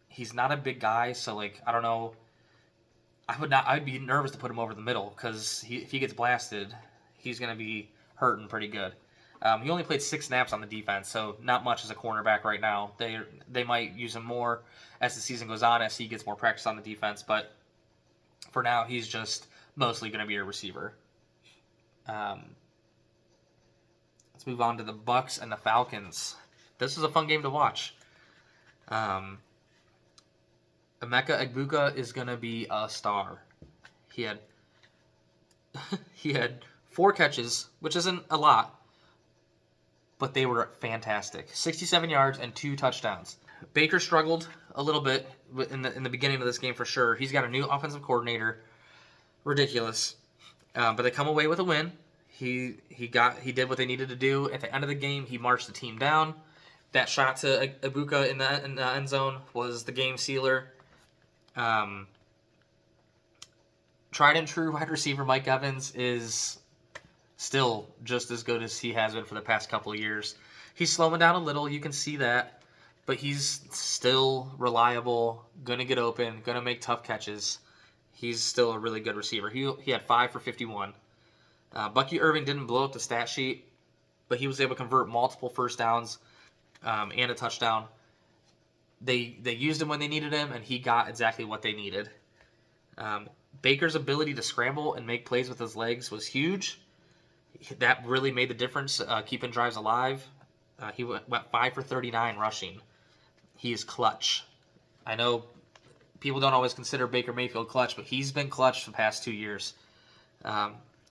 He's not a big guy, so, like, I don't know. I'd be nervous to put him over the middle because if he gets blasted, he's going to be hurting pretty good. He only played 6 snaps on the defense, so not much as a cornerback right now. They might use him more as the season goes on, as he gets more practice on the defense, but for now, he's just mostly going to be a receiver. Let's move on to the Bucs and the Falcons. This is a fun game to watch. Emeka Egbuka is going to be a star. He had 4 catches, which isn't a lot, but they were fantastic. 67 yards and 2 touchdowns. Baker struggled a little bit in the beginning of this game for sure. He's got a new offensive coordinator. Ridiculous. But they come away with a win. He did what they needed to do. At the end of the game, he marched the team down. That shot to Egbuka in the end zone was the game sealer. Tried and true wide receiver Mike Evans is still just as good as he has been for the past couple of years. He's slowing down a little, you can see that, but he's still reliable, going to get open, going to make tough catches. He's still a really good receiver. He had 5 for 51. Bucky Irving didn't blow up the stat sheet, but he was able to convert multiple first downs and a touchdown. They used him when they needed him, and he got exactly what they needed. Baker's ability to scramble and make plays with his legs was huge. That really made the difference, keeping drives alive. He went 5 for 39 rushing. He is clutch. I know people don't always consider Baker Mayfield clutch, but he's been clutch for the past 2 years.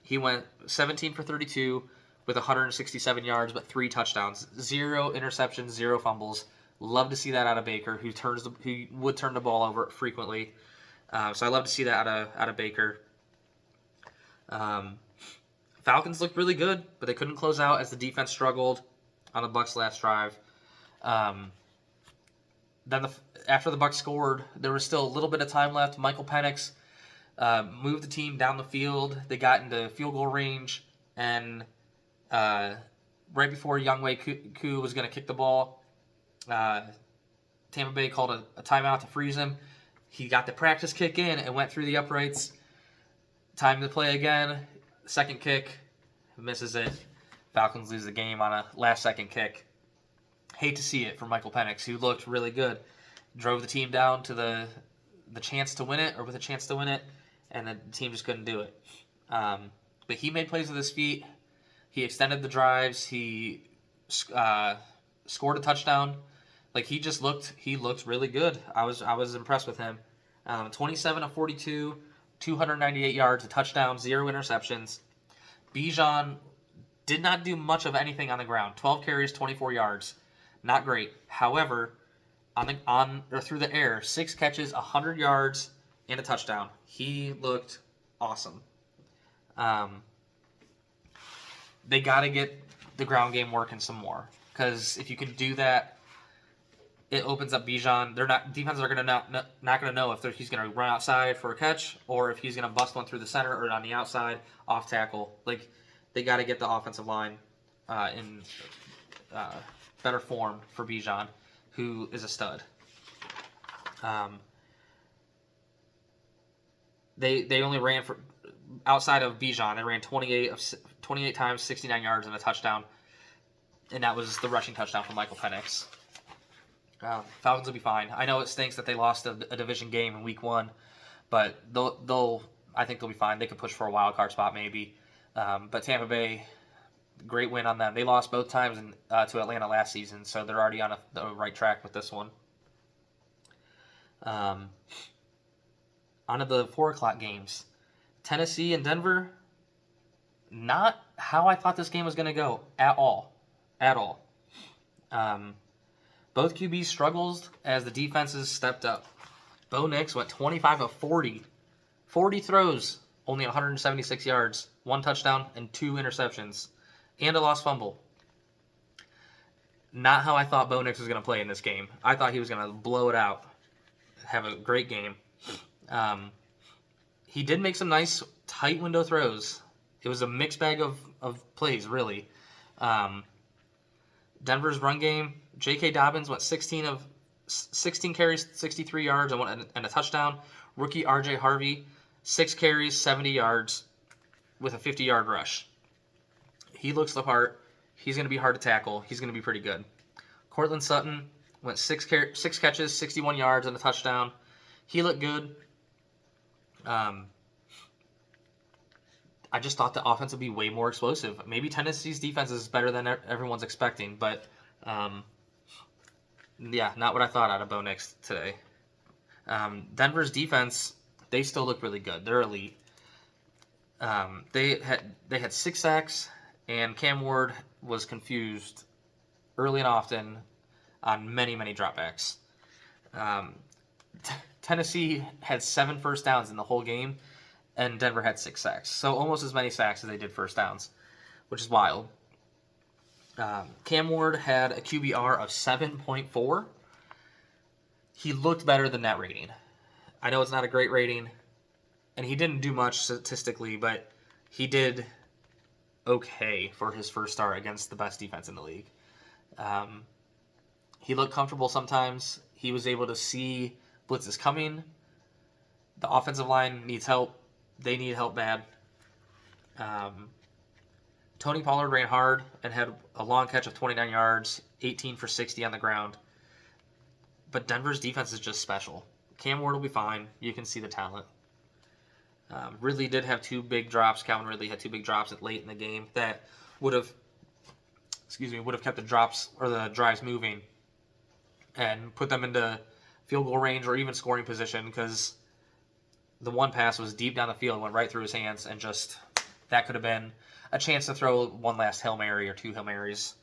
He went 17 for 32 with 167 yards, but 3 touchdowns. 0 interceptions, 0 fumbles. Love to see that out of Baker, who would turn the ball over frequently. So I love to see that out of Baker. Falcons looked really good, but they couldn't close out as the defense struggled on the Bucs' last drive. Then after the Bucs scored, there was still a little bit of time left. Michael Penix moved the team down the field. They got into field goal range, and right before Younghoe Koo was going to kick the ball, Tampa Bay called a timeout to freeze him. He got the practice kick in and went through the uprights. Time to play again. Second kick, misses it. Falcons lose the game on a last-second kick. Hate to see it for Michael Penix, who looked really good. drove the team down to the chance to win it, or with a chance to win it, and the team just couldn't do it. But he made plays with his feet. He extended the drives. He scored a touchdown. Like he looked really good. I was impressed with him. 27 of 42, 298 yards, a touchdown, 0 interceptions. Bijan did not do much of anything on the ground. 12 carries, 24 yards, not great. However, through the air, 6 catches, 100 yards, and a touchdown. He looked awesome. They got to get the ground game working some more, because if you can do that, it opens up Bijan. Defenses are gonna not gonna know if he's gonna run outside for a catch or if he's gonna bust one through the center or on the outside off tackle. Like they got to get the offensive line in better form for Bijan, who is a stud. They only ran for outside of Bijan. They ran 28 times, 69 yards and a touchdown, and that was the rushing touchdown from Michael Penix. Falcons will be fine. I know it stinks that they lost a division game in week 1, but I think they'll be fine. They could push for a wild card spot maybe. But Tampa Bay, great win on them. They lost both times to Atlanta last season, so they're already on the right track with this one. On to the 4:00 games. Tennessee and Denver, not how I thought this game was going to go at all. Both QBs struggled as the defenses stepped up. Bo Nix went 25 of 40. 40 throws, only 176 yards, 1 touchdown, and 2 interceptions, and a lost fumble. Not how I thought Bo Nix was going to play in this game. I thought he was going to blow it out, have a great game. He did make some nice tight window throws. It was a mixed bag of plays, really. Denver's run game, J.K. Dobbins went 16 carries, 63 yards, and a touchdown. Rookie R.J. Harvey, 6 carries, 70 yards, with a 50-yard rush. He looks the part. He's going to be hard to tackle. He's going to be pretty good. Cortland Sutton went 6 catches, 61 yards, and a touchdown. He looked good. I just thought the offense would be way more explosive. Maybe Tennessee's defense is better than everyone's expecting, but not what I thought out of Bo Nix today. Denver's defense, they still look really good. They're elite. They had 6 sacks, and Cam Ward was confused early and often on many dropbacks. Tennessee had 7 first downs in the whole game, and Denver had 6 sacks. So almost as many sacks as they did first downs, which is wild. Cam Ward had a QBR of 7.4. He looked better than that rating. I know it's not a great rating, and he didn't do much statistically, but he did okay for his first start against the best defense in the league. He looked comfortable sometimes. He was able to see blitzes coming. The offensive line needs help. They need help bad. Tony Pollard ran hard and had a long catch of 29 yards, 18 for 60 on the ground. But Denver's defense is just special. Cam Ward will be fine. You can see the talent. Ridley did have 2 big drops. Calvin Ridley had 2 big drops late in the game that would have kept the drops or the drives moving and put them into field goal range or even scoring position, because the one pass was deep down the field, went right through his hands, and just that could have been a chance to throw one last Hail Mary or 2 Hail Marys.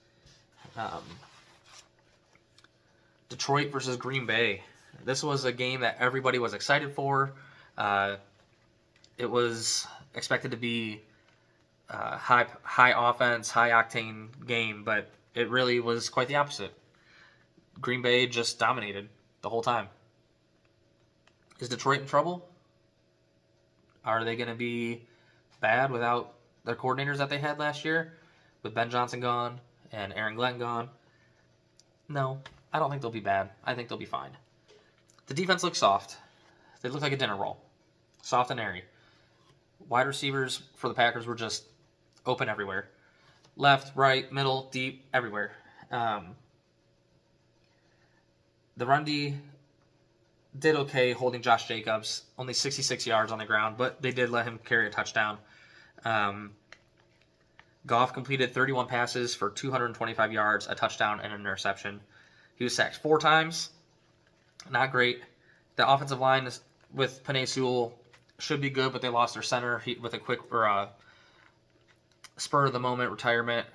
Detroit versus Green Bay. This was a game that everybody was excited for. It was expected to be a high offense, high octane game, but it really was quite the opposite. Green Bay just dominated the whole time. Is Detroit in trouble? Are they going to be bad without their coordinators that they had last year, with Ben Johnson gone and Aaron Glenn gone? No, I don't think they'll be bad. I think they'll be fine. The defense looks soft. They look like a dinner roll. Soft and airy. Wide receivers for the Packers were just open everywhere. Left, right, middle, deep, everywhere. The run D did okay holding Josh Jacobs, only 66 yards on the ground, but they did let him carry a touchdown. Um, Goff completed 31 passes for 225 yards, a touchdown, and an interception. He was sacked 4 times. Not great. The offensive line with Penei Sewell should be good, but they lost their center with a quick spur of the moment retirement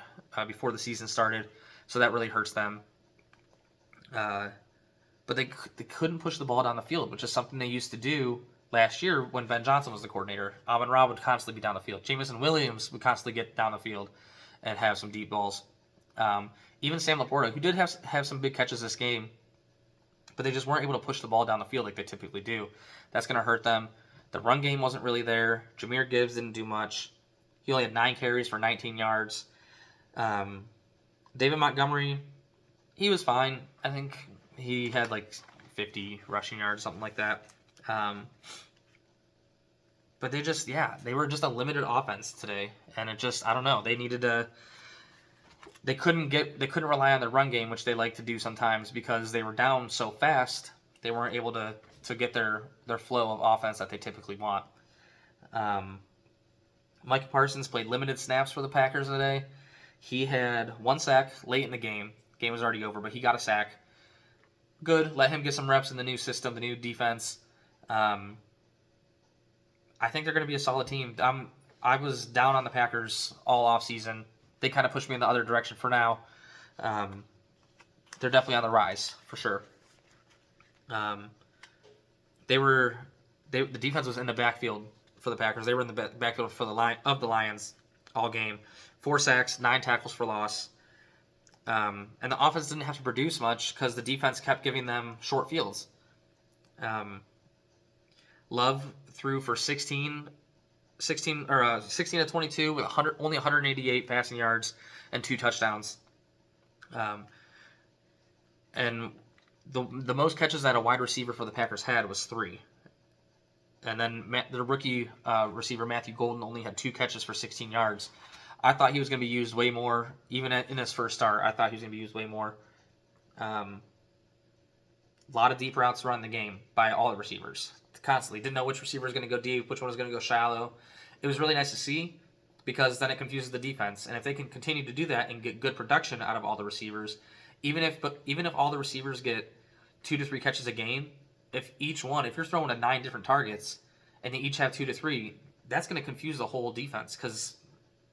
before the season started, so that really hurts them. But they couldn't push the ball down the field, which is something they used to do last year when Ben Johnson was the coordinator. Amon-Ra would constantly be down the field. Jameson Williams would constantly get down the field and have some deep balls. Even Sam Laporta, who did have some big catches this game, but they just weren't able to push the ball down the field like they typically do. That's going to hurt them. The run game wasn't really there. Jahmyr Gibbs didn't do much. He only had 9 carries for 19 yards. David Montgomery, he was fine. I think he had like 50 rushing yards, something like that. But they were just a limited offense today, and I don't know. They couldn't rely on the run game, which they like to do sometimes, because they were down so fast. They weren't able to get their flow of offense that they typically want. Micah Parsons played limited snaps for the Packers today. He had 1 sack late in the game. Game was already over, but he got a sack. Good. Let him get some reps in the new system, the new defense. I think they're going to be a solid team. I was down on the Packers all offseason. They kind of pushed me in the other direction for now. They're definitely on the rise, for sure. The defense was in the backfield for the Packers. They were in the backfield for the Lions all game. 4 sacks, 9 tackles for loss. And the offense didn't have to produce much because the defense kept giving them short fields. Love threw for 16 to 22 with only 188 passing yards and 2 touchdowns. And the most catches that a wide receiver for the Packers had was 3. And then the rookie receiver Matthew Golden only had 2 catches for 16 yards. I thought he was going to be used way more, even in his first start. I thought he was going to be used way more. A lot of deep routes run in the game by all the receivers. Constantly. Didn't know which receiver was going to go deep, which one was going to go shallow. It was really nice to see, because then it confuses the defense. And if they can continue to do that and get good production out of all the receivers, even if all the receivers get 2 to 3 catches a game, if you're throwing at 9 different targets and they each have 2 to 3, that's going to confuse the whole defense, because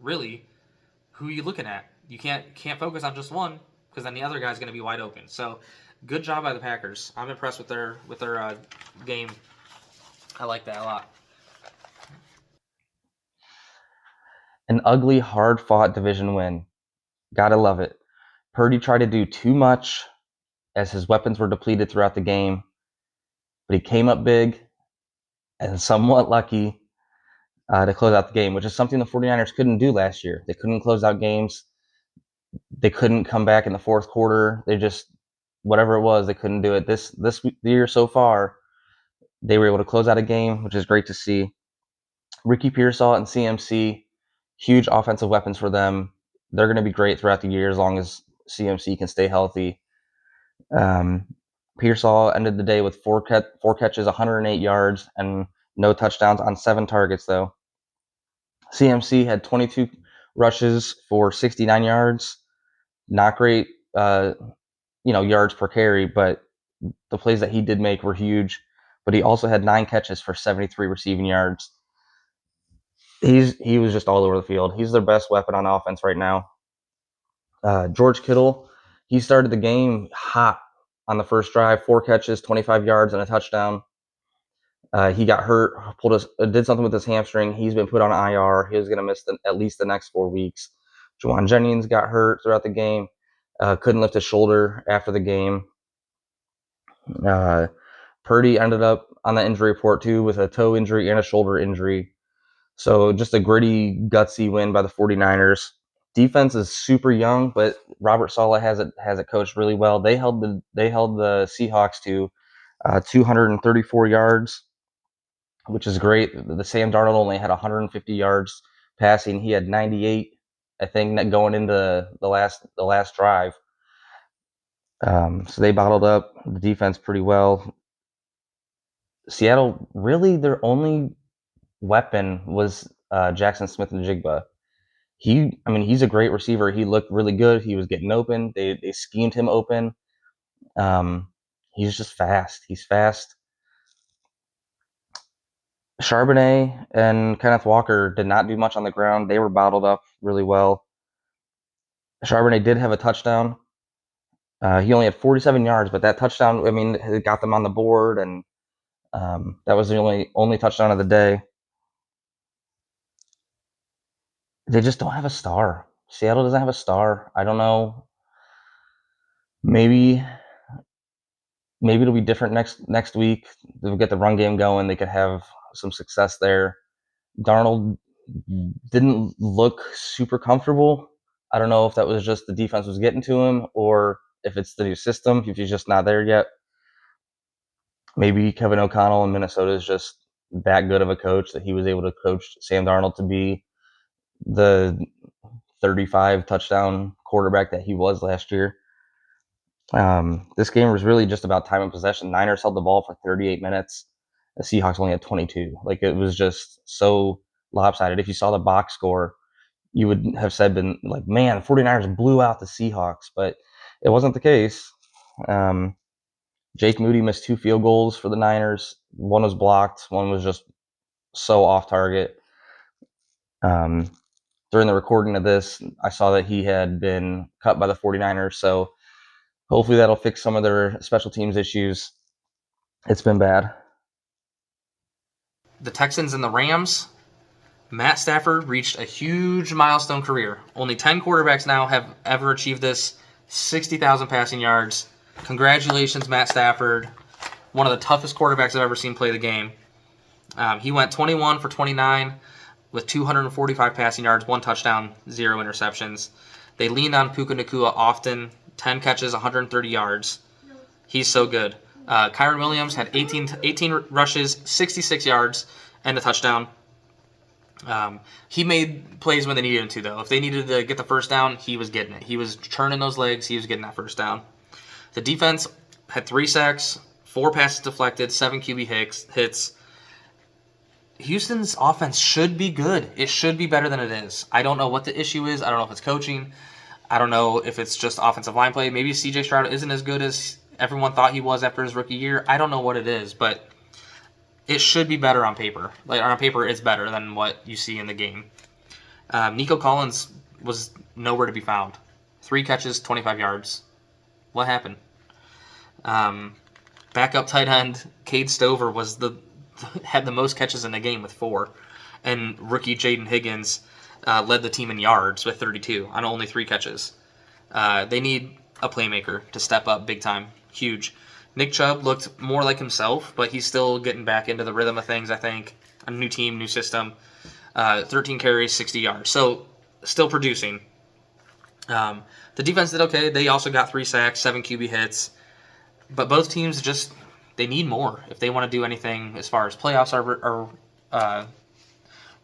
really, who are you looking at? You can't focus on just one, because then the other guy's going to be wide open. So, good job by the Packers. I'm impressed with their game. I like that a lot. An ugly, hard-fought division win. Gotta love it. Purdy tried to do too much as his weapons were depleted throughout the game, but he came up big and somewhat lucky to close out the game, which is something the 49ers couldn't do last year. They couldn't close out games. They couldn't come back in the fourth quarter. They just, whatever it was, they couldn't do it. This year so far, they were able to close out a game, which is great to see. Ricky Pearsall and CMC, huge offensive weapons for them. They're going to be great throughout the year as long as CMC can stay healthy. Pearsall ended the day with 4 catches, 108 yards, and no touchdowns on 7 targets, though. CMC had 22 rushes for 69 yards. Not great, yards per carry, but the plays that he did make were huge. But he also had 9 catches for 73 receiving yards. He was just all over the field. He's their best weapon on offense right now. George Kittle, he started the game hot on the first drive, 4 catches, 25 yards, and a touchdown. He got hurt, did something with his hamstring. He's been put on IR. He was going to miss at least the next 4 weeks. Juwan Jennings got hurt throughout the game. Couldn't lift his shoulder after the game. Purdy ended up on the injury report too with a toe injury and a shoulder injury. So just a gritty, gutsy win by the 49ers. Defense is super young, but Robert Saleh has it coached really well. They held the Seahawks to 234 yards, which is great. The Sam Darnold only had 150 yards passing. He had 98, I think, going into the last drive. So they bottled up the defense pretty well. Seattle, really their only weapon was Jackson Smith-Njigba. He's a great receiver. He looked really good. He was getting open. They schemed him open. Um, he's just fast. He's fast. Charbonnet and Kenneth Walker did not do much on the ground. They were bottled up really well. Charbonnet did have a touchdown. He only had 47 yards, but that touchdown, it got them on the board, and that was the only touchdown of the day. They just don't have a star. Seattle doesn't have a star. I don't know. Maybe it'll be different next week. They'll get the run game going. They could have some success there. Darnold didn't look super comfortable. I don't know if that was just the defense was getting to him or if it's the new system, if he's just not there yet. Maybe Kevin O'Connell in Minnesota is just that good of a coach that he was able to coach Sam Darnold to be the 35 touchdown quarterback that he was last year. This game was really just about time and possession. Niners held the ball for 38 minutes. The Seahawks only had 22. Like, it was just so lopsided. If you saw the box score, you would have been like, man, the 49ers blew out the Seahawks, but it wasn't the case. Jake Moody missed 2 field goals for the Niners. One was blocked. One was just so off target. During the recording of this, I saw that he had been cut by the 49ers, so hopefully that'll fix some of their special teams issues. It's been bad. The Texans and the Rams. Matt Stafford reached a huge milestone career. Only 10 quarterbacks now have ever achieved this. 60,000 passing yards. Congratulations, Matt Stafford. One of the toughest quarterbacks I've ever seen play the game. He went 21 for 29 with 245 passing yards, 1 touchdown, 0 interceptions. They leaned on Puka Nacua often. 10 catches, 130 yards. He's so good. Kyren Williams had 18 rushes, 66 yards, and a touchdown. He made plays when they needed him to, though. If they needed to get the first down, he was getting it. He was churning those legs. He was getting that first down. The defense had 3 sacks, 4 passes deflected, 7 QB hits. Houston's offense should be good. It should be better than it is. I don't know what the issue is. I don't know if it's coaching. I don't know if it's just offensive line play. Maybe CJ Stroud isn't as good as everyone thought he was after his rookie year. I don't know what it is, but it should be better on paper. Like, on paper, it's better than what you see in the game. Nico Collins was nowhere to be found. 3 catches, 25 yards. What happened? Backup tight end Cade Stover had the most catches in the game with 4, and rookie Jaden Higgins led the team in yards with 32 on only 3 catches. They need a playmaker to step up big time. Huge. Nick Chubb looked more like himself, but he's still getting back into the rhythm of things, I think. A new team, new system. 13 carries, 60 yards. So, still producing. The defense did okay. They also got 3 sacks, 7 QB hits. But both teams they need more if they want to do anything as far as playoffs are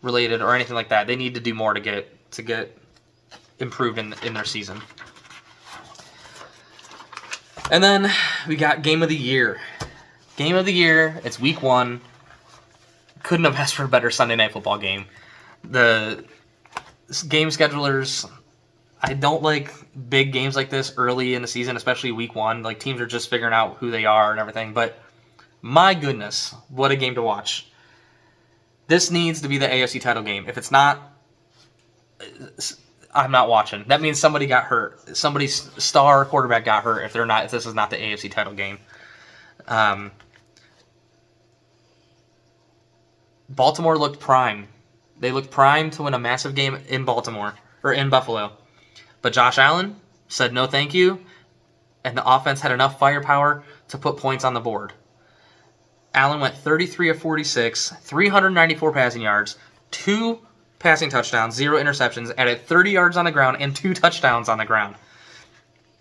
related or anything like that. They need to do more to get improved in their season. And then we got Game of the Year. Game of the Year, it's week 1. Couldn't have asked for a better Sunday Night Football game. The game schedulers, I don't like big games like this early in the season, especially week 1. Like, teams are just figuring out who they are and everything. But my goodness, what a game to watch. This needs to be the AFC title game. If it's not, I'm not watching. That means somebody got hurt. Somebody's star quarterback got hurt if this is not the AFC title game. Baltimore looked prime. They looked prime to win a massive game in Baltimore, or in Buffalo. But Josh Allen said no thank you, and the offense had enough firepower to put points on the board. Allen went 33 of 46, 394 passing yards, 2 passing touchdowns, 0 interceptions, added 30 yards on the ground and 2 touchdowns on the ground.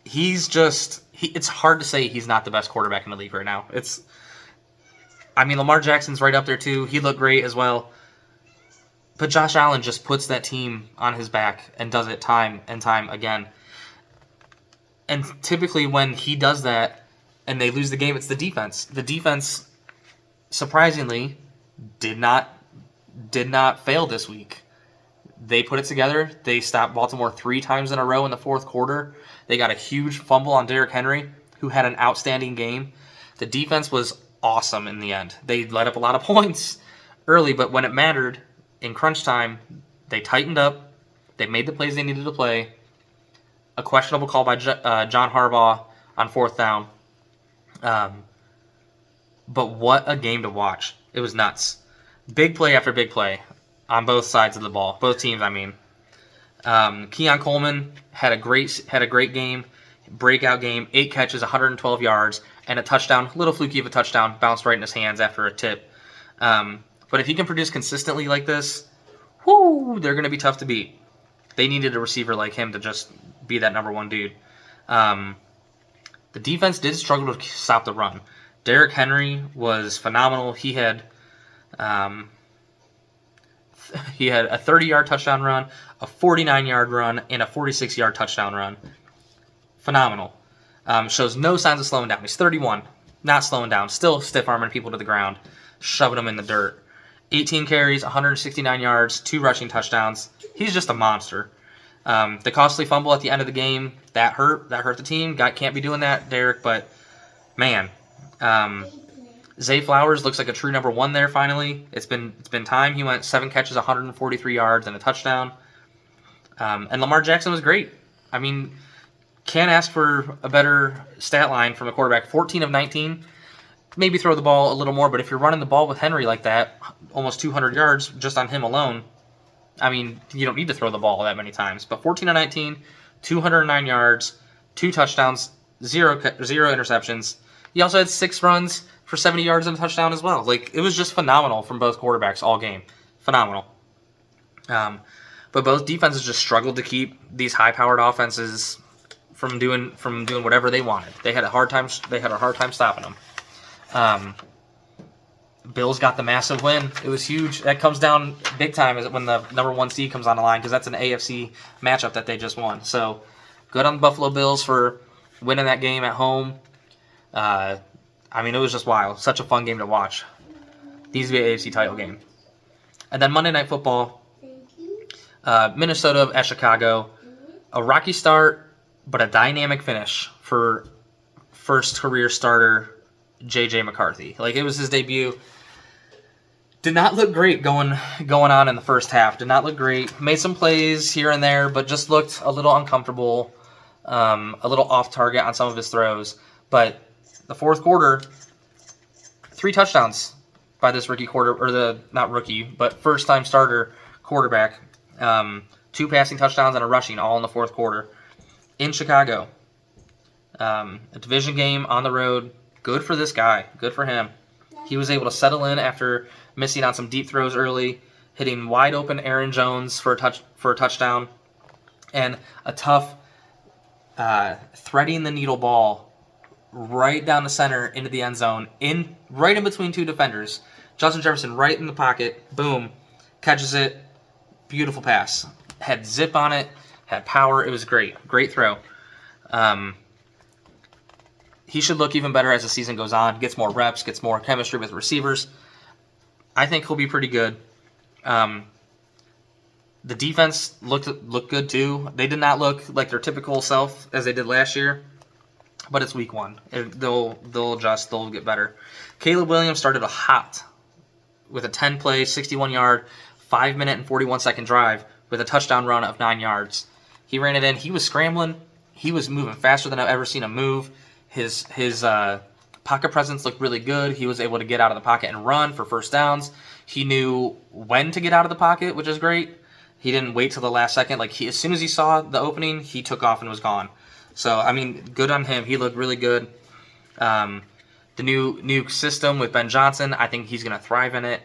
It's hard to say he's not the best quarterback in the league right now. Lamar Jackson's right up there too. He looked great as well. But Josh Allen just puts that team on his back and does it time and time again. And typically when he does that and they lose the game, it's the defense. The defense surprisingly, did not fail this week. They put it together. They stopped Baltimore 3 times in a row in the fourth quarter. They got a huge fumble on Derrick Henry, who had an outstanding game. The defense was awesome in the end. They let up a lot of points early, but when it mattered in crunch time, they tightened up. They made the plays they needed to play. A questionable call by John Harbaugh on fourth down. But what a game to watch. It was nuts. Big play after big play on both sides of the ball. Both teams, I mean. Keon Coleman had a great game, breakout game, 8 catches, 112 yards, and a touchdown. Little fluky of a touchdown, bounced right in his hands after a tip. But if he can produce consistently like this, they're going to be tough to beat. They needed a receiver like him to just be that number one dude. The defense did struggle to stop the run. Derrick Henry was phenomenal. He had a 30-yard touchdown run, a 49-yard run, and a 46-yard touchdown run. Phenomenal. Shows no signs of slowing down. He's 31, not slowing down. Still stiff-arming people to the ground, shoving them in the dirt. 18 carries, 169 yards, 2 rushing touchdowns. He's just a monster. The costly fumble at the end of the game, that hurt. That hurt the team. Can't be doing that, Derek, but man. Zay Flowers looks like a true number one there finally. It's been time. He went 7 catches, 143 yards, and a touchdown. And Lamar Jackson was great. I mean, can't ask for a better stat line from a quarterback. 14 of 19. Maybe throw the ball a little more, but if you're running the ball with Henry like that, almost 200 yards just on him alone, I mean, you don't need to throw the ball that many times. But 14 of 19, 209 yards, 2 touchdowns, 0 interceptions. He also had 6 runs for 70 yards and a touchdown as well. Like, it was just phenomenal from both quarterbacks all game. Phenomenal. But both defenses just struggled to keep these high-powered offenses from doing whatever they wanted. They had a hard time stopping them. Bills got the massive win. It was huge. That comes down big time when the number 1 seed comes on the line, because that's an AFC matchup that they just won. So good on the Buffalo Bills for winning that game at home. I mean, it was just wild. Such a fun game to watch. Needs to be an AFC title game. And then Monday Night Football, Minnesota at Chicago. A rocky start, but a dynamic finish for first career starter J.J. McCarthy. Like, it was his debut. Did not look great going on in the first half. Did not look great. Made some plays here and there, but just looked a little uncomfortable, a little off target on some of his throws. But the fourth quarter, 3 touchdowns by this rookie first-time starter quarterback. 2 passing touchdowns and a rushing, all in the fourth quarter. In Chicago. A division game on the road. Good for this guy. Good for him. He was able to settle in after missing on some deep throws early, hitting wide open Aaron Jones for a touchdown, and a tough threading the needle ball right down the center into the end zone, right in between 2 defenders. Justin Jefferson right in the pocket, boom, catches it, beautiful pass. Had zip on it, had power. It was great throw. He should look even better as the season goes on, gets more reps, gets more chemistry with receivers. I think he'll be pretty good. The defense looked good too. They did not look like their typical self as they did last year, but it's week 1. They'll adjust. They'll get better. Caleb Williams started a hot with a 10-play, 61-yard, 5-minute and 41-second drive with a touchdown run of 9 yards. He ran it in. He was scrambling. He was moving faster than I've ever seen him move. His pocket presence looked really good. He was able to get out of the pocket and run for first downs. He knew when to get out of the pocket, which is great. He didn't wait till the last second. As soon as he saw the opening, he took off and was gone. So, I mean, good on him. He looked really good. The new system with Ben Johnson, I think he's going to thrive in it.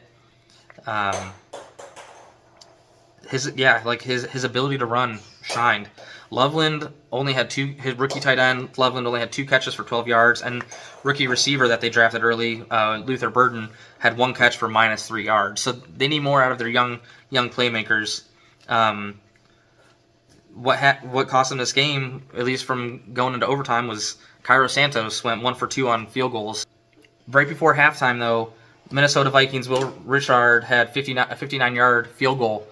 His ability to run shined. Loveland only had 2. His rookie tight end Loveland only had 2 catches for 12 yards, and rookie receiver that they drafted early, Luther Burden, had 1 catch for -3 yards. So they need more out of their young playmakers. What cost them this game, at least from going into overtime, was Cairo Santos went 1 for 2 on field goals. Right before halftime, though, Minnesota Vikings, Will Richard had a 59-yard field goal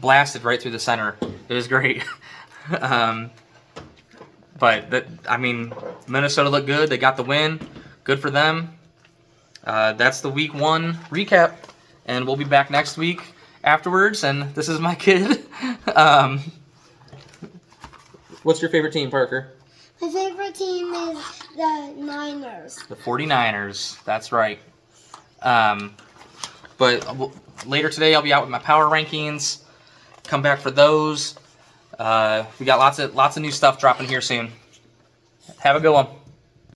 blasted right through the center. It was great. Minnesota looked good. They got the win. Good for them. That's the week 1 recap, and we'll be back next week afterwards. And this is my kid. What's your favorite team, Parker? My favorite team is the Niners. The 49ers. That's right. Later today, I'll be out with my power rankings. Come back for those. We got lots of new stuff dropping here soon. Have a good one.